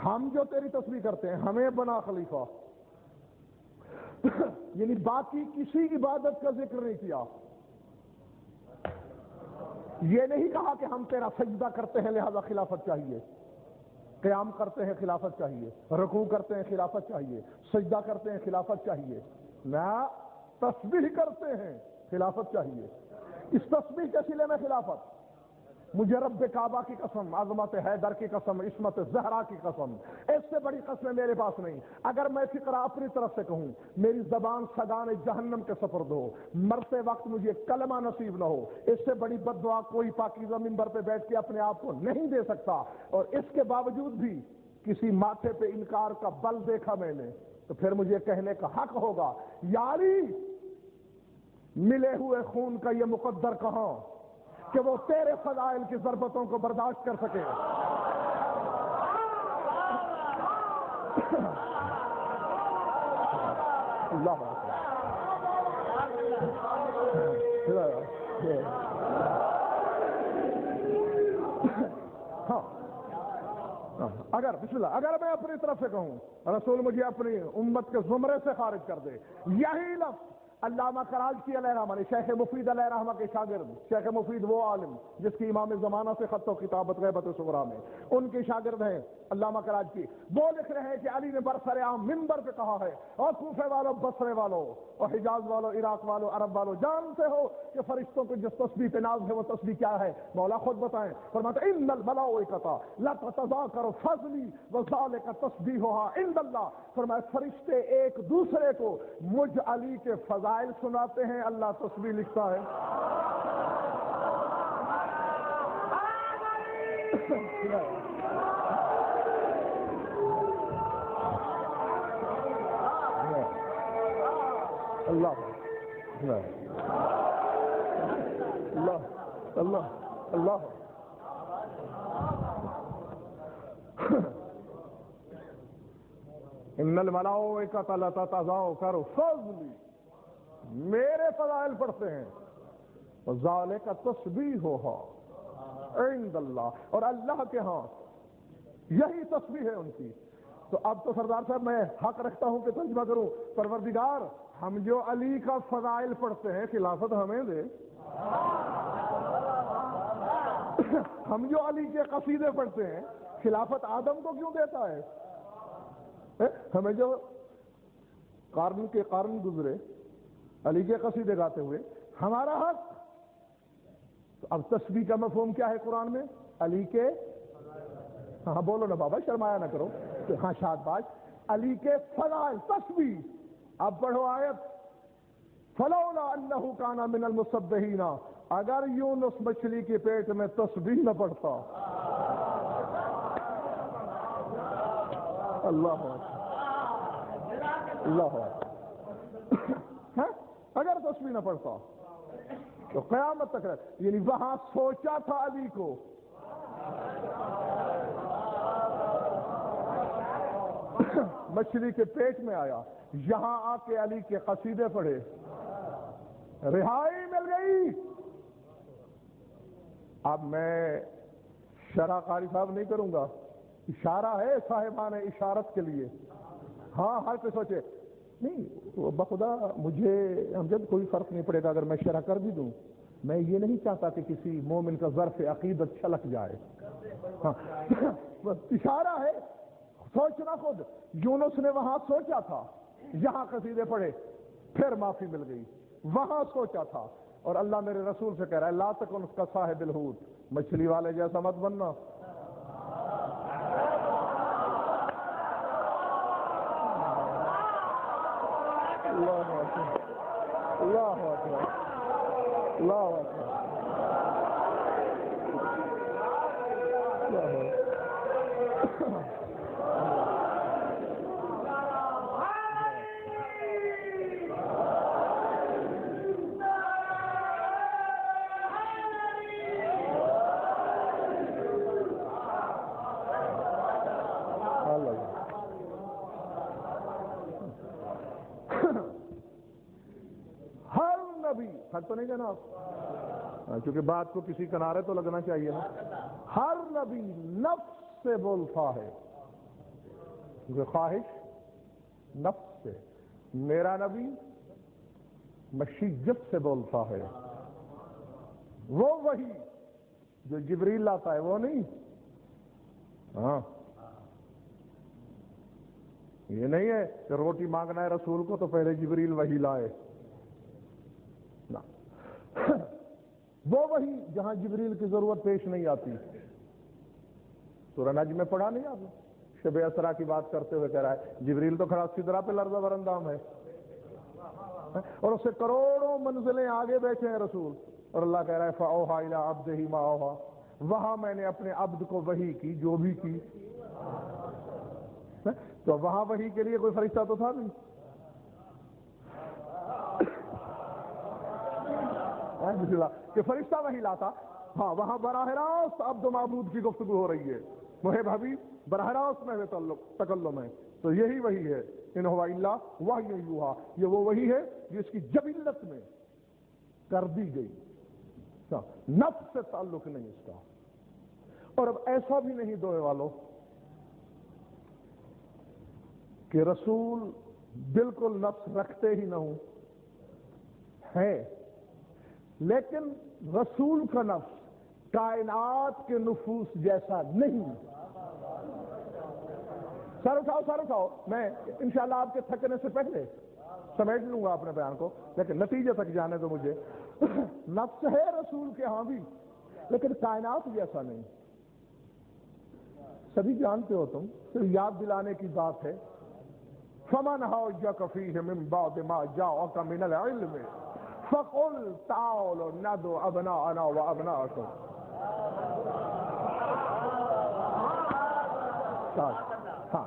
ہم جو تیری تسبیح کرتے ہیں ہمیں بنا خلیفہ. یعنی باقی کسی عبادت کا ذکر نہیں کیا. یہ نہیں کہا کہ ہم تیرا سجدہ کرتے ہیں لہذا خلافت چاہیے، قیام کرتے ہیں خلافت چاہیے، رکوع کرتے ہیں خلافت چاہیے، سجدہ کرتے ہیں خلافت چاہیے. نہ، تسبیح کرتے ہیں خلافت چاہیے. اس تسبیح کے سلے میں خلافت. مجھے رب کعبہ کی قسم، عظمت حیدر کی قسم، عصمت زہرا کی قسم، اس سے بڑی قسمیں میرے پاس نہیں. اگر میں فقرہ اپنی طرف سے کہوں، میری زبان سگان جہنم کے سپرد ہو، مرتے وقت مجھے کلمہ نصیب نہ ہو، اس سے بڑی بد دعا کوئی پاکیزہ منبر پہ بیٹھ کے اپنے آپ کو نہیں دے سکتا. اور اس کے باوجود بھی کسی ماتھے پہ انکار کا بل دیکھا میں نے تو پھر مجھے کہنے کا حق ہوگا یاری ملے ہوئے خون کا یہ مقدر کہاں کہ وہ تیرے فضائل کی ضربتوں کو برداشت کر سکے. اللہ ہاں، اگر بسم اللہ، اگر میں اپنی طرف سے کہوں رسول مجھے اپنی امت کے زمرے سے خارج کر دے، یہی لفظ علامہ کراچی علیہ رحمہ نے، شیخ مفید علیہ رحمہ کے شاگرد، شیخ مفید وہ عالم جس کی امام زمانہ سے خط و کتابت غیبت صغریٰ میں ان کے شاگرد ہیں علامہ کراچی، وہ لکھ رہے ہیں کہ علی نے برسر عام منبر پہ کہا ہے، اور کوفے والوں، بصرے والوں اور حجاز والوں، عراق والوں، عرب والوں، جانتے ہو کہ فرشتوں کو جس تسبیح پہ ناز ہے وہ تسبیح کیا ہے؟ مولا خود بتائیں. فرماتا ان الملائکۃ لتتذاکر فضلی وذالک تسبیحھا عند اللہ. فرمایا فرشتے ایک دوسرے کو مجھ علی کے فضائل سناتے ہیں، اللہ تسبیح لکھتا ہے. اللہ اللہ اللہ اللہ. ان الملائکۃ لتتذاکر فضلی، میرے فضائل پڑھتے ہیں، وذالک تسبیحھا عند اللہ، اور اللہ کے ہاں یہی تسبیح ہے ان کی. تو اب تو سردار صاحب میں حق رکھتا ہوں کہ ترجمہ کروں، پروردگار ہم جو علی کا فضائل پڑھتے ہیں خلافت ہمیں دے. ہم جو علی کے قصیدے پڑھتے ہیں خلافت آدم کو کیوں دیتا ہے؟ ہمیں جو قارن کے قارن گزرے علی کے قصیدے گاتے ہوئے، ہمارا حق. تو اب تسبیح کا مفہوم کیا ہے قرآن میں؟ علی کے، ہاں بولو نا بابا، شرمایا نہ کرو. ہاں شاد باش، علی کے فضائل تسبیح. اب پڑھو آیت، فلولا انہ کان من المسبحین، اگر یونس مچھلی کے پیٹ میں تسبیح نہ پڑھتا. اللہ اللہ، اگر تسبیح نہ پڑھتا تو قیامت تک رہتا. یعنی وہاں سوچا تھا علی کو، مچھلی کے پیٹ میں آیا، یہاں آ کے علی کے قصیدے پڑھے، رہائی مل گئی. اب میں شرح قاری صاحب نہیں کروں گا، اشارہ ہے صاحبان اشارت کے لیے. ہاں ہر کوئی سوچے نہیں بخدا مجھے امجد کوئی فرق نہیں پڑے گا اگر میں شرح کر بھی دوں. میں یہ نہیں چاہتا کہ کسی مومن کا ظرف عقیدت چھلک جائے. ہاں اشارہ ہے، سوچنا خود. یونس نے وہاں سوچا تھا، یہاں قصیدے پڑھے، پھر معافی مل گئی. وہاں سوچا تھا، اور اللہ میرے رسول سے کہہ رہا ہے لا تکن اس کا صاحب الحوت، مچھلی والے جیسا مت بننا. اللہ اکبر اللہ اکبر اللہ اکبر. حق تو نہیں کہنا آپ؟ کیونکہ بات کو کسی کنارے تو لگنا چاہیے نا. ہر نبی نفس سے بولتا ہے، کیونکہ خواہش نفس سے. میرا نبی مشیت سے بولتا ہے. وہ وہی جو جبریل لاتا ہے وہ نہیں. ہاں یہ نہیں ہے کہ روٹی مانگنا ہے رسول کو تو پہلے جبریل وہی لائے. وہ وہی جہاں جبریل کی ضرورت پیش نہیں آتی. سورہ نجم میں پڑھا نہیں آپ نے؟ شب اسرا کی بات کرتے ہوئے کہہ رہا ہے جبریل تو کھڑا سدرا پہ لرزہ برندام ہے، اور اس سے کروڑوں منزلیں آگے بیٹھے ہیں رسول. اور اللہ کہہ رہا ہے فَأَوْحَىٰ إِلَىٰ عَبْدِهِ مَا أَوْحَىٰ، وہاں میں نے اپنے عبد کو وحی کی جو بھی کی. تو وہاں وحی کے لیے کوئی فرشتہ تو تھا نہیں. کہ فرشتہ وہی لاتا. ہاں وہاں براہ راست عبد و معبود کی گفتگو ہو رہی ہے. محب حبیب براہ راست میں تکلم ہے. تو یہی وہی ہے. ان ہوا الا وحی یوحیٰ، یہ وہ وہی ہے جس کی جبلت میں کر دی گئی. نفس سے تعلق نہیں اس کا. اور اب ایسا بھی نہیں دوئے والوں کہ رسول بالکل نفس رکھتے ہی نہ ہوں. ہے لیکن رسول کا نفس کائنات کے نفوس جیسا نہیں. سر اٹھاؤ. میں انشاءاللہ آپ کے تھکنے سے پہلے سمیٹ لوں گا اپنے بیان کو، لیکن نتیجے تک جانے دو مجھے. نفس ہے رسول کے ہاں بھی، لیکن کائنات جیسا نہیں. سبھی جانتے ہو تم، صرف یاد دلانے کی بات ہے. فَمَنْ حَاجَّكَ فِيهِ مِنْ بَعْدِ مَا جَاءَكَ مِنَ الْعِلْمِ فَقُلْ تَعَالَوْا نَدْعُ أَبْنَاءَنَا وَأَبْنَاءَكُمْ. ہاں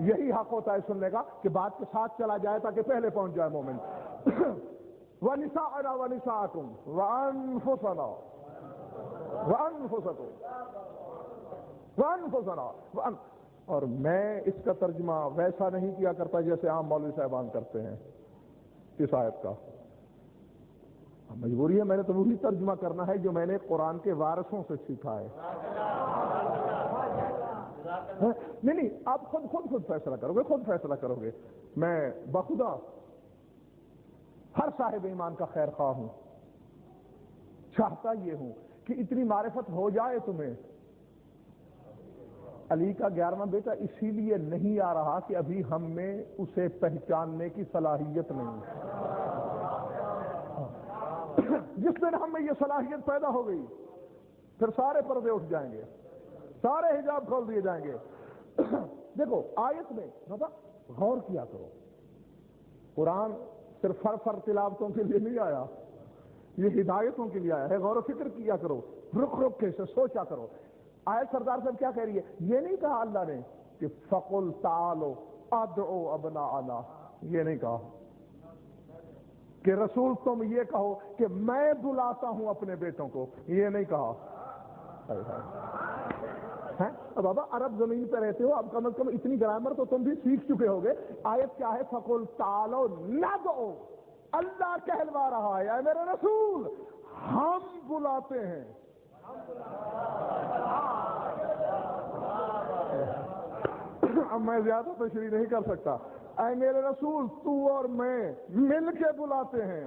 یہی حق ہوتا ہے سننے کا کہ بات کے ساتھ چلا جائے تاکہ پہلے پہنچ جائے مومن. وَنِسَاءَنَا وَنِسَاءَكُمْ وَأَنفُسَنَا وَأَنفُسَنَا. اور میں اس کا ترجمہ ویسا نہیں کیا کرتا جیسے عام مولوی صاحبان کرتے ہیں اس آیت کا. مجبوری ہے، میں نے تو وہی ترجمہ کرنا ہے جو میں نے قرآن کے وارثوں سے سیکھا ہے. نہیں آپ خود فیصلہ کرو گے. میں بخدا ہر صاحب ایمان کا خیر خواہ ہوں. چاہتا یہ ہوں کہ اتنی معرفت ہو جائے تمہیں. علی کا 11واں بیٹا اسی لیے نہیں آ رہا کہ ابھی ہم میں اسے پہچاننے کی صلاحیت نہیں. جس دن ہم میں یہ صلاحیت پیدا ہو گئی پھر سارے پردے اٹھ جائیں گے، سارے حجاب کھول دیے جائیں گے. دیکھو آیت میں غور کیا کرو. قرآن صرف فر تلاوتوں کے لیے نہیں آیا، یہ ہدایتوں کے لیے آیا ہے. غور و فکر کیا کرو، رک کے اسے سوچا کرو. آیت سردار صاحب کیا کہہ رہی ہے؟ یہ نہیں کہا اللہ نے کہ فَقُلْ تَعَالَوْا أَدْعُوا أَبْنَاءَنَا. یہ نہیں کہا کہ رسول تم یہ کہو کہ میں بلاتا ہوں اپنے بیٹوں کو. یہ نہیں کہا. بابا عرب زمین پہ رہتے ہو، اب کم از کم اتنی گرامر تو تم بھی سیکھ چکے ہوگے. آیت کیا ہے؟ فَقُلْ تَعَالَوْا نَدْعُوا. اللہ کہلوا رہا ہے اے میرے رسول ہم بلاتے ہیں. اب میں زیادہ تشریح نہیں کر سکتا. اے میرے رسول تو اور میں مل کے بلاتے ہیں.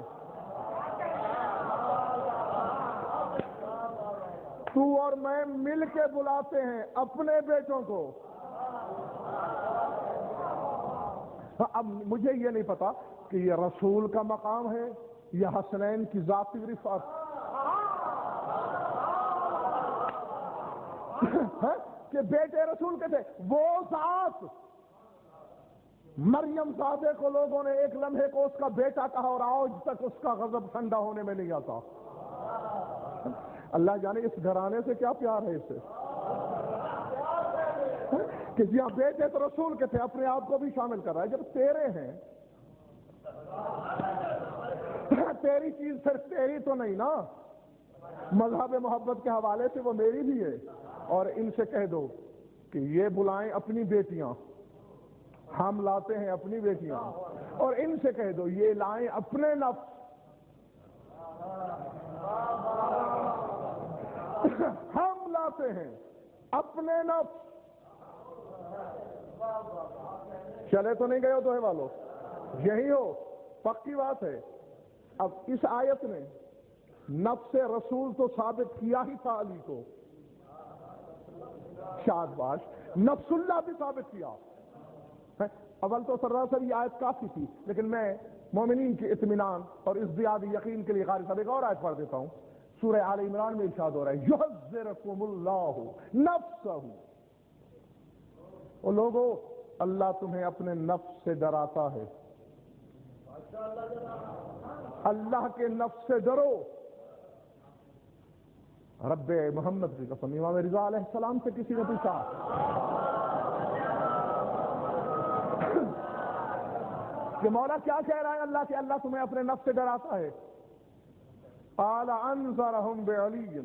تو اور میں مل کے بلاتے ہیں اپنے بیٹوں کو. اب مجھے یہ نہیں پتا کہ یہ رسول کا مقام ہے یا حسنین کی ذاتی رفعت کہ بیٹے رسول کے تھے. وہ ذات مریم زادے کو لوگوں نے ایک لمحے کو اس کا بیٹا کہا اور آج تک اس کا غضب ٹھنڈا ہونے میں نہیں آتا. اللہ جانے اس گھرانے سے کیا پیار ہے اسے کہ جہاں بیٹے تو رسول کے تھے اپنے آپ کو بھی شامل کر رہا ہے. جب تیرے ہیں تیری چیز صرف تیری تو نہیں نا، مذہب محبت کے حوالے سے وہ میری بھی ہے. اور ان سے کہہ دو کہ یہ بلائیں اپنی بیٹیاں، ہم لاتے ہیں اپنی بیٹیاں. اور ان سے کہہ دو یہ لائیں اپنے نفس، ہم لاتے ہیں اپنے نفس. چلے تو نہیں گئے ہو دوہے والو؟ یہی ہو، پکی بات ہے. اب اس آیت نے نفس رسول تو ثابت کیا ہی تھا علی کو، شاباش، نفس اللہ بھی ثابت کیا. اول تو سراسر یہ آیت کافی تھی، لیکن میں مومنین کے اطمینان اور ازدیاد یقین کے لیے قاری صاحب ایک اور آیت پڑھ دیتا ہوں. سورہ آل عمران میں ارشاد ہو رہا ہے یحذرکم اللہ نفسہ. وہ لوگوں، اللہ تمہیں اپنے نفس سے ڈراتا ہے. اللہ کے نفس سے ڈرو. رب محمد کی قسم، امام رضا علیہ السلام سے کسی نے پوچھا کہ مولا کیا کہہ رہا ہے اللہ کہ اللہ تمہیں اپنے نفس سے ڈراتا ہے؟ قال انذرہم بعلی،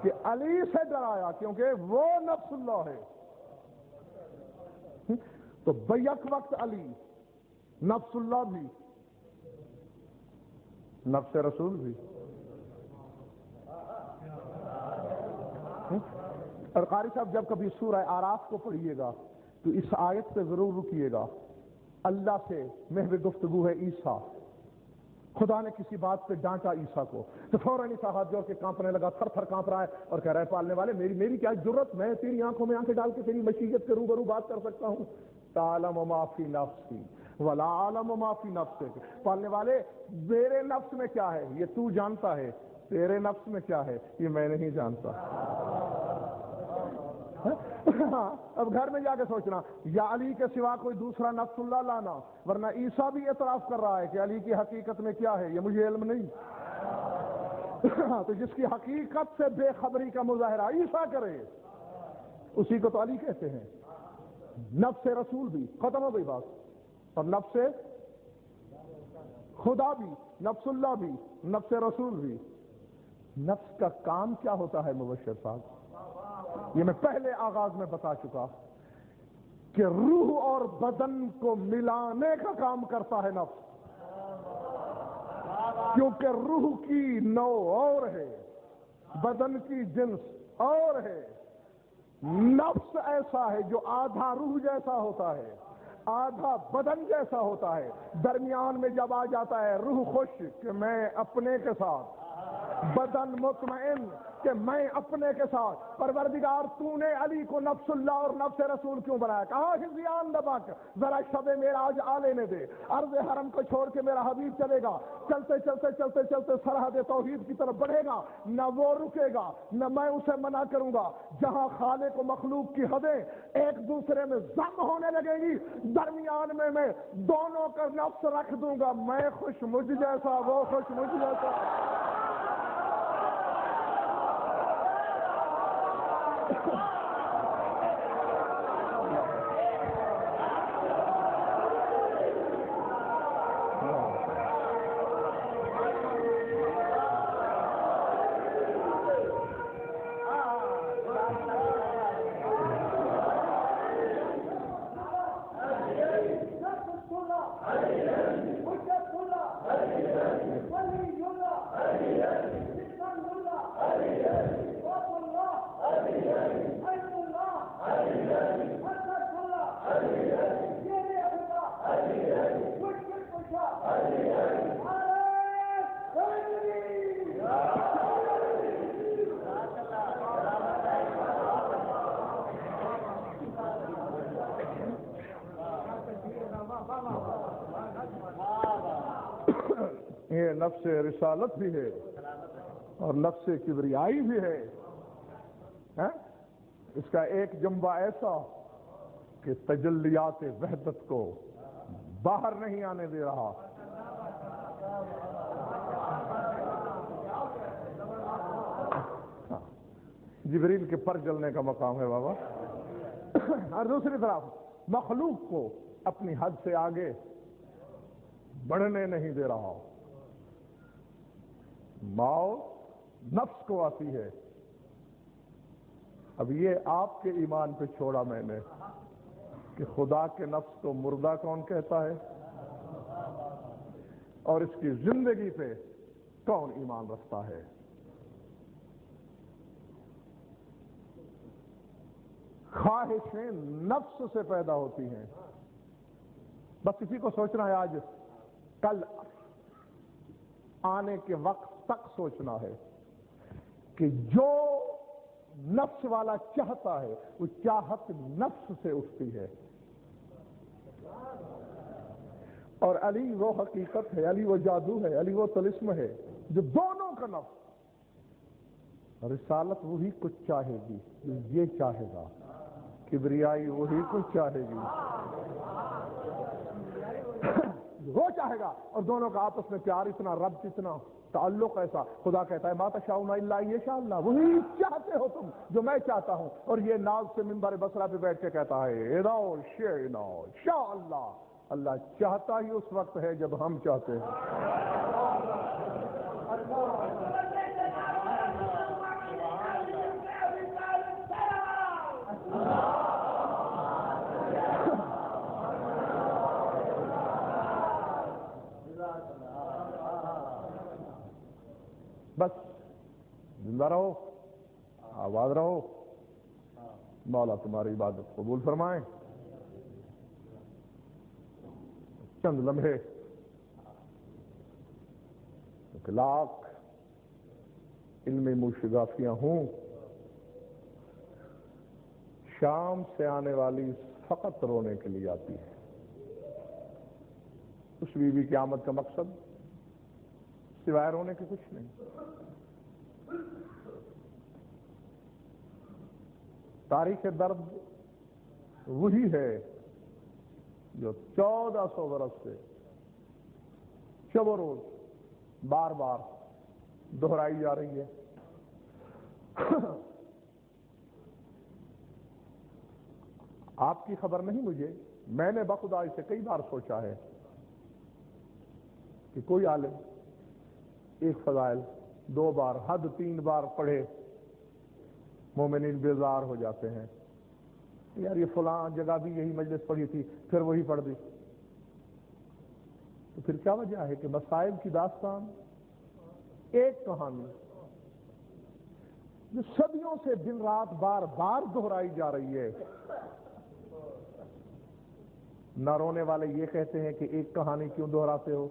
کہ علی سے ڈرایا کیونکہ وہ نفس اللہ ہے. تو بیک وقت علی نفس اللہ بھی، نفس رسول بھی. اور قاری صاحب جب کبھی سورہ اعراف کو پڑھیے گا تو اس آیت پہ ضرور رکیے گا. اللہ سے محو گفتگو ہے عیسیٰ. خدا نے کسی بات پہ ڈانٹا عیسیٰ کو تو فوراً عیسیٰ ہاتھ جوڑ کے کانپنے لگا، تھر تھر کانپ رہا ہے اور کہہ رہا ہے پالنے والے میری کیا جرت، میں تیری آنکھوں میں آنکھیں ڈال کے تیری مشیت کے روبرو بات کر سکتا ہوں. تعلم ما فی نفسی ولا اعلم ما فی نفسک. پالنے والے میرے نفس میں کیا ہے یہ تو جانتا ہے، تیرے نفس میں کیا ہے یہ میں نہیں جانتا. اب گھر میں جا کے سوچنا یا علی کے سوا کوئی دوسرا نفس اللہ لانا، ورنہ عیسیٰ بھی اعتراف کر رہا ہے کہ علی کی حقیقت میں کیا ہے یہ مجھے علم نہیں. تو جس کی حقیقت سے بے خبری کا مظاہرہ عیسیٰ کرے اسی کو تو علی کہتے ہیں. نفس رسول بھی ختم ہو گئی بات، اور نفس خدا بھی، نفس اللہ بھی، نفس رسول بھی. نفس کا کام کیا ہوتا ہے مبشر صاحب؟ یہ میں پہلے آغاز میں بتا چکا کہ روح اور بدن کو ملانے کا کام کرتا ہے نفس. کیونکہ روح کی نوع اور ہے، بدن کی جنس اور ہے. نفس ایسا ہے جو آدھا روح جیسا ہوتا ہے، آدھا بدن جیسا ہوتا ہے. درمیان میں جب آ جاتا ہے روح خوش کہ میں اپنے کے ساتھ، بدن مطمئن کہ میں اپنے کے ساتھ. پروردگار تو نے علی کو نفس اللہ اور نفس رسول کیوں بنایا؟ کہا ہزیان دبک ذرا شب معراج آ لینے دے. عرض حرم کو چھوڑ کے میرا حبیب چلے گا، چلتے چلتے چلتے چلتے سرحد توحید کی طرف بڑھے گا، نہ وہ رکے گا نہ میں اسے منع کروں گا. جہاں خالق و مخلوق کی حدیں ایک دوسرے میں ضم ہونے لگے گی، درمیان میں دونوں کا نفس رکھ دوں گا. میں خوش مجھ جیسا، وہ خوش مجھ جیسا. یہ نفس رسالت بھی ہے اور نفس کبریائی بھی ہے. اس کا ایک جنبہ ایسا کہ تجلیات وحدت کو باہر نہیں آنے دے رہا. جبریل کے پر جلنے کا مقام ہے بابا. اور دوسری طرف مخلوق کو اپنی حد سے آگے بڑھنے نہیں دے رہا. موت نفس کو آتی ہے. اب یہ آپ کے ایمان پہ چھوڑا میں نے کہ خدا کے نفس کو مردہ کون کہتا ہے اور اس کی زندگی پہ کون ایمان رکھتا ہے. خواہشیں نفس سے پیدا ہوتی ہیں. بس اسی کو سوچنا ہے. آج کل آنے کے وقت تک سوچنا ہے کہ جو نفس والا چاہتا ہے وہ چاہت نفس سے اٹھتی ہے. اور علی وہ حقیقت ہے, علی وہ جادو ہے, علی وہ طلسم ہے جو دونوں کا نفس. رسالت وہی کچھ چاہے گی جو یہ چاہے گا, کبریائی وہی کچھ چاہے گی وہ چاہے گا. اور دونوں کا آپس میں پیار اتنا, ربط اتنا, تعلق ایسا. خدا کہتا ہے ما تشاؤون الا ان یشاء اللہ, وہی چاہتے ہو تم جو میں چاہتا ہوں. اور یہ ناز سے منبر بصرہ پہ بیٹھ کے کہتا ہے ادعوا شئنا شاء اللہ. اللہ چاہتا ہی اس وقت ہے جب ہم چاہتے ہیں. بس زندہ رہو, آباد رہو, مولا تمہاری عبادت قبول فرمائیں. چند لمحے ایک لاکھ علمی موشگافیاں ہوں, شام سے آنے والی فقط رونے کے لیے آتی ہے. اس بی بی کی آمد کا مقصد سوائے رونے کے کچھ نہیں. تاریخ درد وہی ہے جو 1400 برس سے شب و روز بار بار دہرائی جا رہی ہے. آپ کی خبر نہیں مجھے, میں نے بخدا اسے کئی بار سوچا ہے کہ کوئی عالم ایک فضائل 2 بار حد 3 بار پڑھے, مومنین بیزار ہو جاتے ہیں. یار یہ فلاں جگہ بھی یہی مجلس پڑھی تھی, پھر وہی پڑھ دی. تو پھر کیا وجہ ہے کہ مصائب کی داستان ایک کہانی جو صدیوں سے دن رات بار بار دہرائی جا رہی ہے. نہ رونے والے یہ کہتے ہیں کہ ایک کہانی کیوں دہراتے ہو,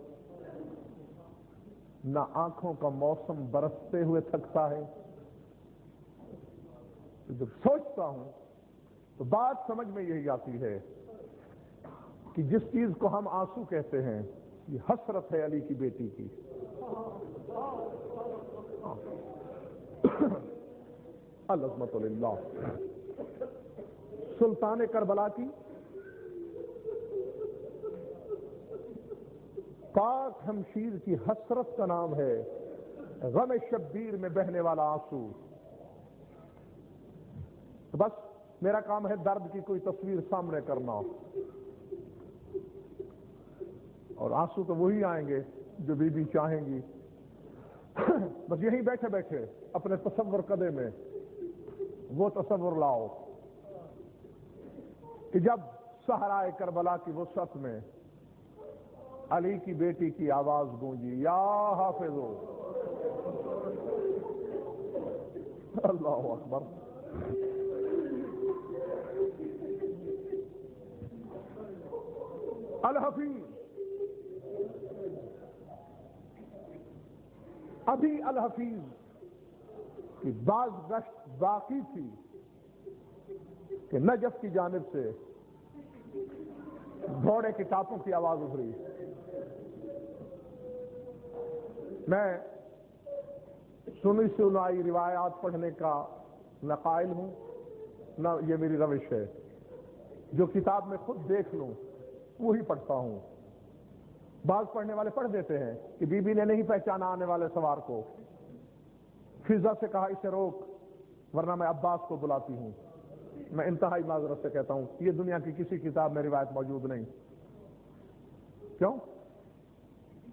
نہ آنکھوں کا موسم برستے ہوئے تھکتا ہے. تو جب سوچتا ہوں تو بات سمجھ میں یہی آتی ہے کہ جس چیز کو ہم آنسو کہتے ہیں یہ حسرت ہے علی کی بیٹی کی. العظمت للہ. سلطان کربلا کی پاک ہمشیر کی حسرت کا نام ہے غم شبیر میں بہنے والا آنسو. تو بس میرا کام ہے درد کی کوئی تصویر سامنے کرنا, اور آنسو تو وہی آئیں گے جو بی بی چاہیں گی. بس یہیں بیٹھے بیٹھے اپنے تصور قدے میں وہ تصور لاؤ کہ جب صحرائے کربلا کی وسعت میں علی کی بیٹی کی آواز گونجی, یا حافظو, اللہ اکبر. الحفیظ, ابھی الحفیظ کی باز گشت باقی تھی کہ نجف کی جانب سے گھوڑے کے ٹاپوں کی آواز ابھری. میں سنی سنائی روایات پڑھنے کا نہ قائل ہوں نہ یہ میری روش ہے. جو کتاب میں خود دیکھ لوں وہی پڑھتا ہوں. بعض پڑھنے والے پڑھ دیتے ہیں کہ بی بی نے نہیں پہچانا آنے والے سوار کو, فضا سے کہا اسے روک ورنہ میں عباس کو بلاتی ہوں. میں انتہائی معذرت سے کہتا ہوں یہ دنیا کی کسی کتاب میں روایت موجود نہیں. کیوں؟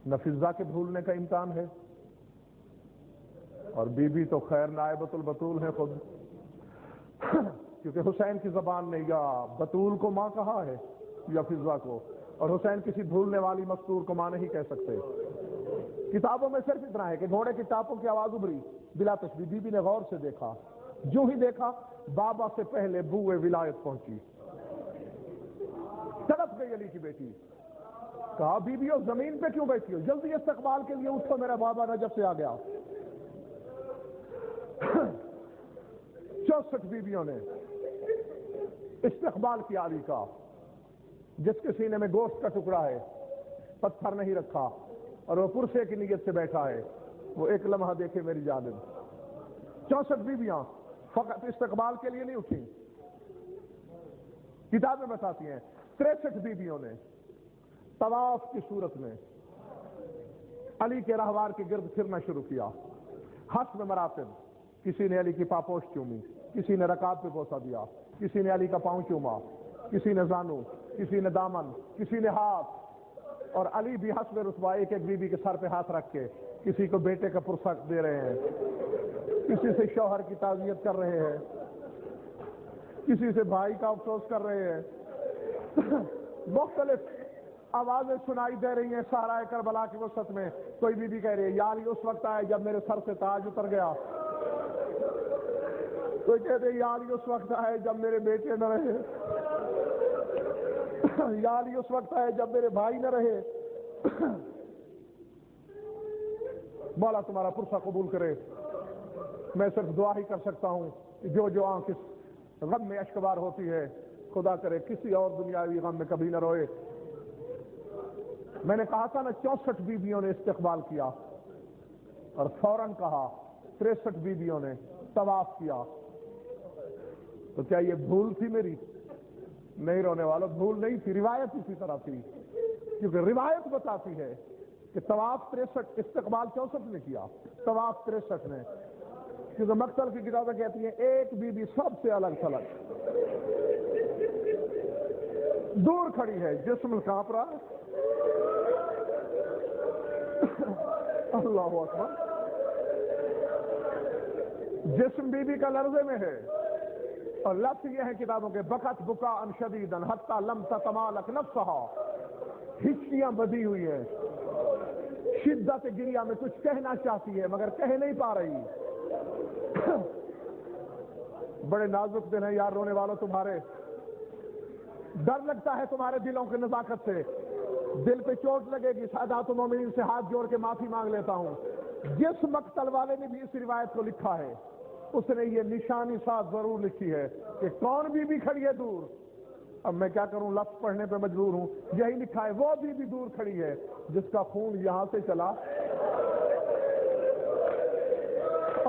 نہ فضا کے بھولنے کا امکان ہے, اور بی بی تو خیر نائبۃ البتول ہے خود, کیونکہ حسین کی زبان نے یا بتول کو ماں کہا ہے یا فضا کو, اور حسین کسی بھولنے والی مستور کو ماں نہیں کہہ سکتے. کتابوں میں صرف اتنا ہے کہ گھوڑے کی ٹاپوں کی آواز ابھری بلا تشبیہ. بی بی نے غور سے دیکھا جو ہی دیکھا بابا سے پہلے بوئے ولایت پہنچی، تڑپ گئی علی کی بیٹی، کہا بیویو زمین پہ کیوں بیٹھی ہو، جلدی استقبال کے لیے اٹھو، میرا بابا نجف سے آ گیا۔ 64 بیویوں نے استقبال کیا علی کا، جس کے سینے میں گوشت کا ٹکڑا ہے، پتھر نہیں رکھا، اور وہ پرسے کی نیت سے بیٹھا ہے، وہ ایک لمحہ دیکھے میری جانب۔ 64 بیویاں فقط استقبال کے لیے نہیں اٹھی، کتابیں بتاتی ہیں 63 بیویوں نے طواف کی صورت میں علی کے رہوار کے گرد پھرنا شروع کیا، حسب مراتب، کسی نے علی کی پاپوش چومی، کسی نے رکاب پہ بوسہ دیا، کسی نے علی کا پاؤں چوما، کسی نے زانو، کسی نے دامن، کسی نے ہاتھ، اور علی بھی حسب رتبہ ایک ایک بیوی کے سر پہ ہاتھ رکھ کے کسی کو بیٹے کا پرسہ دے رہے ہیں، کسی سے شوہر کی تعزیت کر رہے ہیں، کسی سے بھائی کا افسوس کر رہے ہیں، مختلف آوازیں سنائی دے رہی ہیں صحرائے کربلا کی وسط میں۔ کوئی بیوی کہہ رہی ہے یا علی اس وقت آئے جب میرے سر سے تاج اتر گیا، کوئی کہتے ہیں یا علی اس وقت آئے جب میرے بیٹے نہ رہے، یا علی اس وقت آئے جب میرے بھائی نہ رہے۔ مولا تمہارا پرسہ قبول کرے، میں صرف دعا ہی کر سکتا ہوں کہ جو آنکھ اس غم میں اشکبار ہوتی ہے، خدا کرے کسی اور دنیاوی غم میں کبھی نہ روئے۔ میں نے کہا تھا نا 64 بیویوں نے استقبال کیا، اور فوراً کہا 63 بیویوں نے طواف کیا۔ تو کیا یہ بھول تھی میری؟ نہیں رونے والوں، بھول نہیں تھی، روایت اسی طرح تھی، کیونکہ روایت بتاتی ہے کہ طواف 63، استقبال 64 نے کیا، طواف 63 نے، کیونکہ مقتل کی کتابیں کہتی ہیں ایک بیوی سب سے الگ تھلگ دور کھڑی ہے، جسم کانپ رہا ہے۔ اللہ اکبر، جسم بیوی کا لرزے میں ہے، اور لفظ یہ ہے کتابوں کے بکت بکا ان شدیدن حتی لم تتمالک نفسہا، ہچکیاں بدی ہوئی ہیں، شدت گریہ میں کچھ کہنا چاہتی ہے مگر کہہ نہیں پا رہی۔ بڑے نازک دن ہیں یار رونے والوں تمہارے، ڈر لگتا ہے تمہارے دلوں کی نزاکت سے، دل پہ چوٹ لگے گی۔ سادات المومنین سے ہاتھ جوڑ کے معافی مانگ لیتا ہوں، جس مقتل والے نے بھی اس روایت کو لکھا ہے اس نے یہ نشانی ساتھ ضرور لکھی ہے کہ کون بیوی کھڑی ہے دور۔ اب میں کیا کروں، لفظ پڑھنے پہ مجبور ہوں، یہی لکھا ہے وہ بیوی دور کھڑی ہے جس کا خون یہاں سے چلا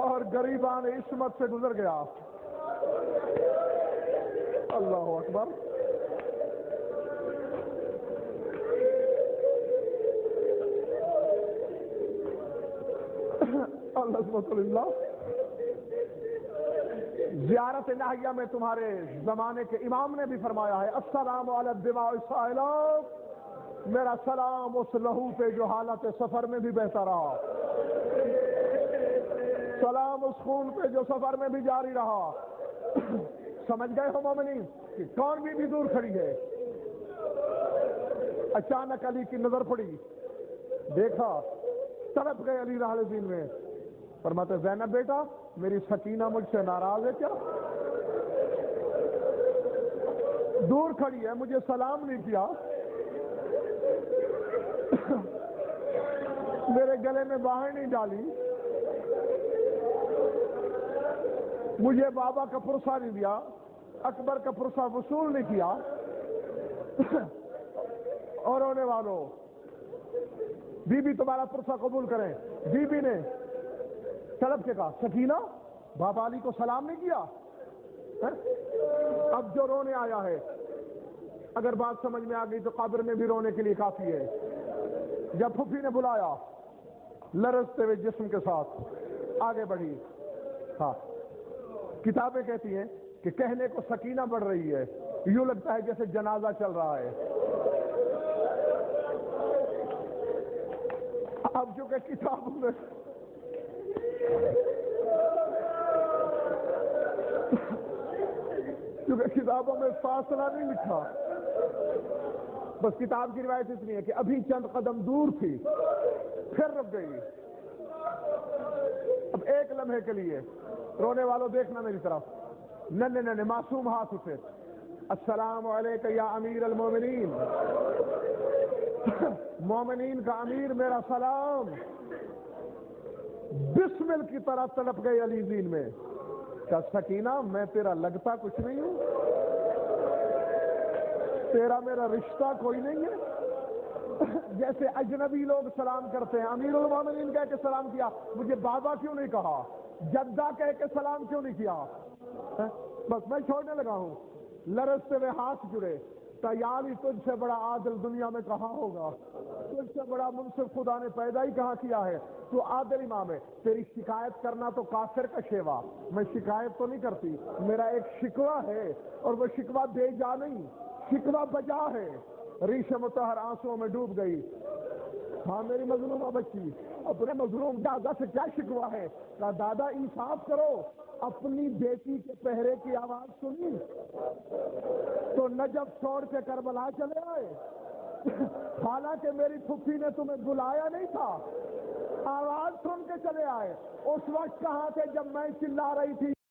اور غریبان عصمت سے گزر گیا۔ اللہ اکبر۔ العظمت للہ۔ زیارت ناہیہ میں تمہارے زمانے کے امام نے بھی فرمایا ہے السلام علی الدماء السائلات، میرا سلام اس لہو پہ جو حالت سفر میں بھی بہتا رہا، سلام اس خون پہ جو سفر میں بھی جاری رہا۔ سمجھ گئے ہو مومنین کہ کون بھی دور کھڑی ہے؟ اچانک علی کی نظر پڑی، دیکھا، تڑپ گئے علی راہ دین میں، فرماتے زینب بیٹا میری سکینہ مجھ سے ناراض ہے کیا؟ دور کھڑی ہے، مجھے سلام نہیں کیا، میرے گلے میں باہیں نہیں ڈالی، مجھے بابا کا پرسہ نہیں دیا، اکبر کا پرسہ وصول نہیں کیا۔ اور رونے والوں، بی بی تمہارا پرسہ قبول کریں۔ بی بی نے طلب کے کہا سکینہ بابا علی کو سلام نہیں کیا؟ اب جو رونے آیا ہے، اگر بات سمجھ میں آ گئی تو قبر میں بھی رونے کے لیے کافی ہے۔ جب پھوپھی نے بلایا، لرزتے ہوئے جسم کے ساتھ آگے بڑھی، ہاں کتابیں کہتی ہیں کہ کہنے کو سکینہ بڑھ رہی ہے، یوں لگتا ہے جیسے جنازہ چل رہا ہے۔ اب چونکہ کتابوں میں فاصلہ نہیں لکھا، بس کتاب کی روایت اتنی ہے کہ ابھی چند قدم دور تھی، پھر رک گئی۔ اب ایک ایک لمحے کے لیے رونے والوں دیکھنا میری طرف، ننے ننے معصوم ہاتھ اٹھے، السلام علیکم یا امیر المومنین، مومنین کا امیر میرا سلام، بسمل کی طرح تڑپ گئی علی زین میں، کہ سکینہ میں تیرا لگتا کچھ نہیں ہوں، تیرا میرا رشتہ کوئی نہیں ہے، جیسے اجنبی لوگ سلام کرتے ہیں، امیر المومنین کہہ کے سلام کیا، مجھے بابا کیوں نہیں کہا، جدہ کہہ کے سلام کیوں نہیں کیا، بس میں چھوڑنے لگا ہوں، لرزتے ہوئے ہاتھ جڑے، تیاری تجھ سے بڑا عادل دنیا میں کہاں ہوگا، تجھ سے بڑا منصف خدا نے پیدا ہی کہاں کیا ہے، تو عادل امام ہے، تیری شکایت کرنا تو کافر کا شیوا، میں شکایت تو نہیں کرتی، میرا ایک شکوہ ہے، اور وہ شکوہ بے جا نہیں، شکوہ بجا ہے، ریش مطہر آنسوں میں ڈوب گئی، ہاں میری مظلومہ بچی، اپنے مظلوم دادا سے کیا شکوہ ہے، کہا دادا انصاف کرو، اپنی بیٹی کے پہرے کی آواز سنی تو نجف چھوڑ کے کربلا چلے آئے، حالانکہ میری پھپھی نے تمہیں بلایا نہیں تھا، آواز سن کے چلے آئے، اس وقت کہاں تھے جب میں چلا رہی تھی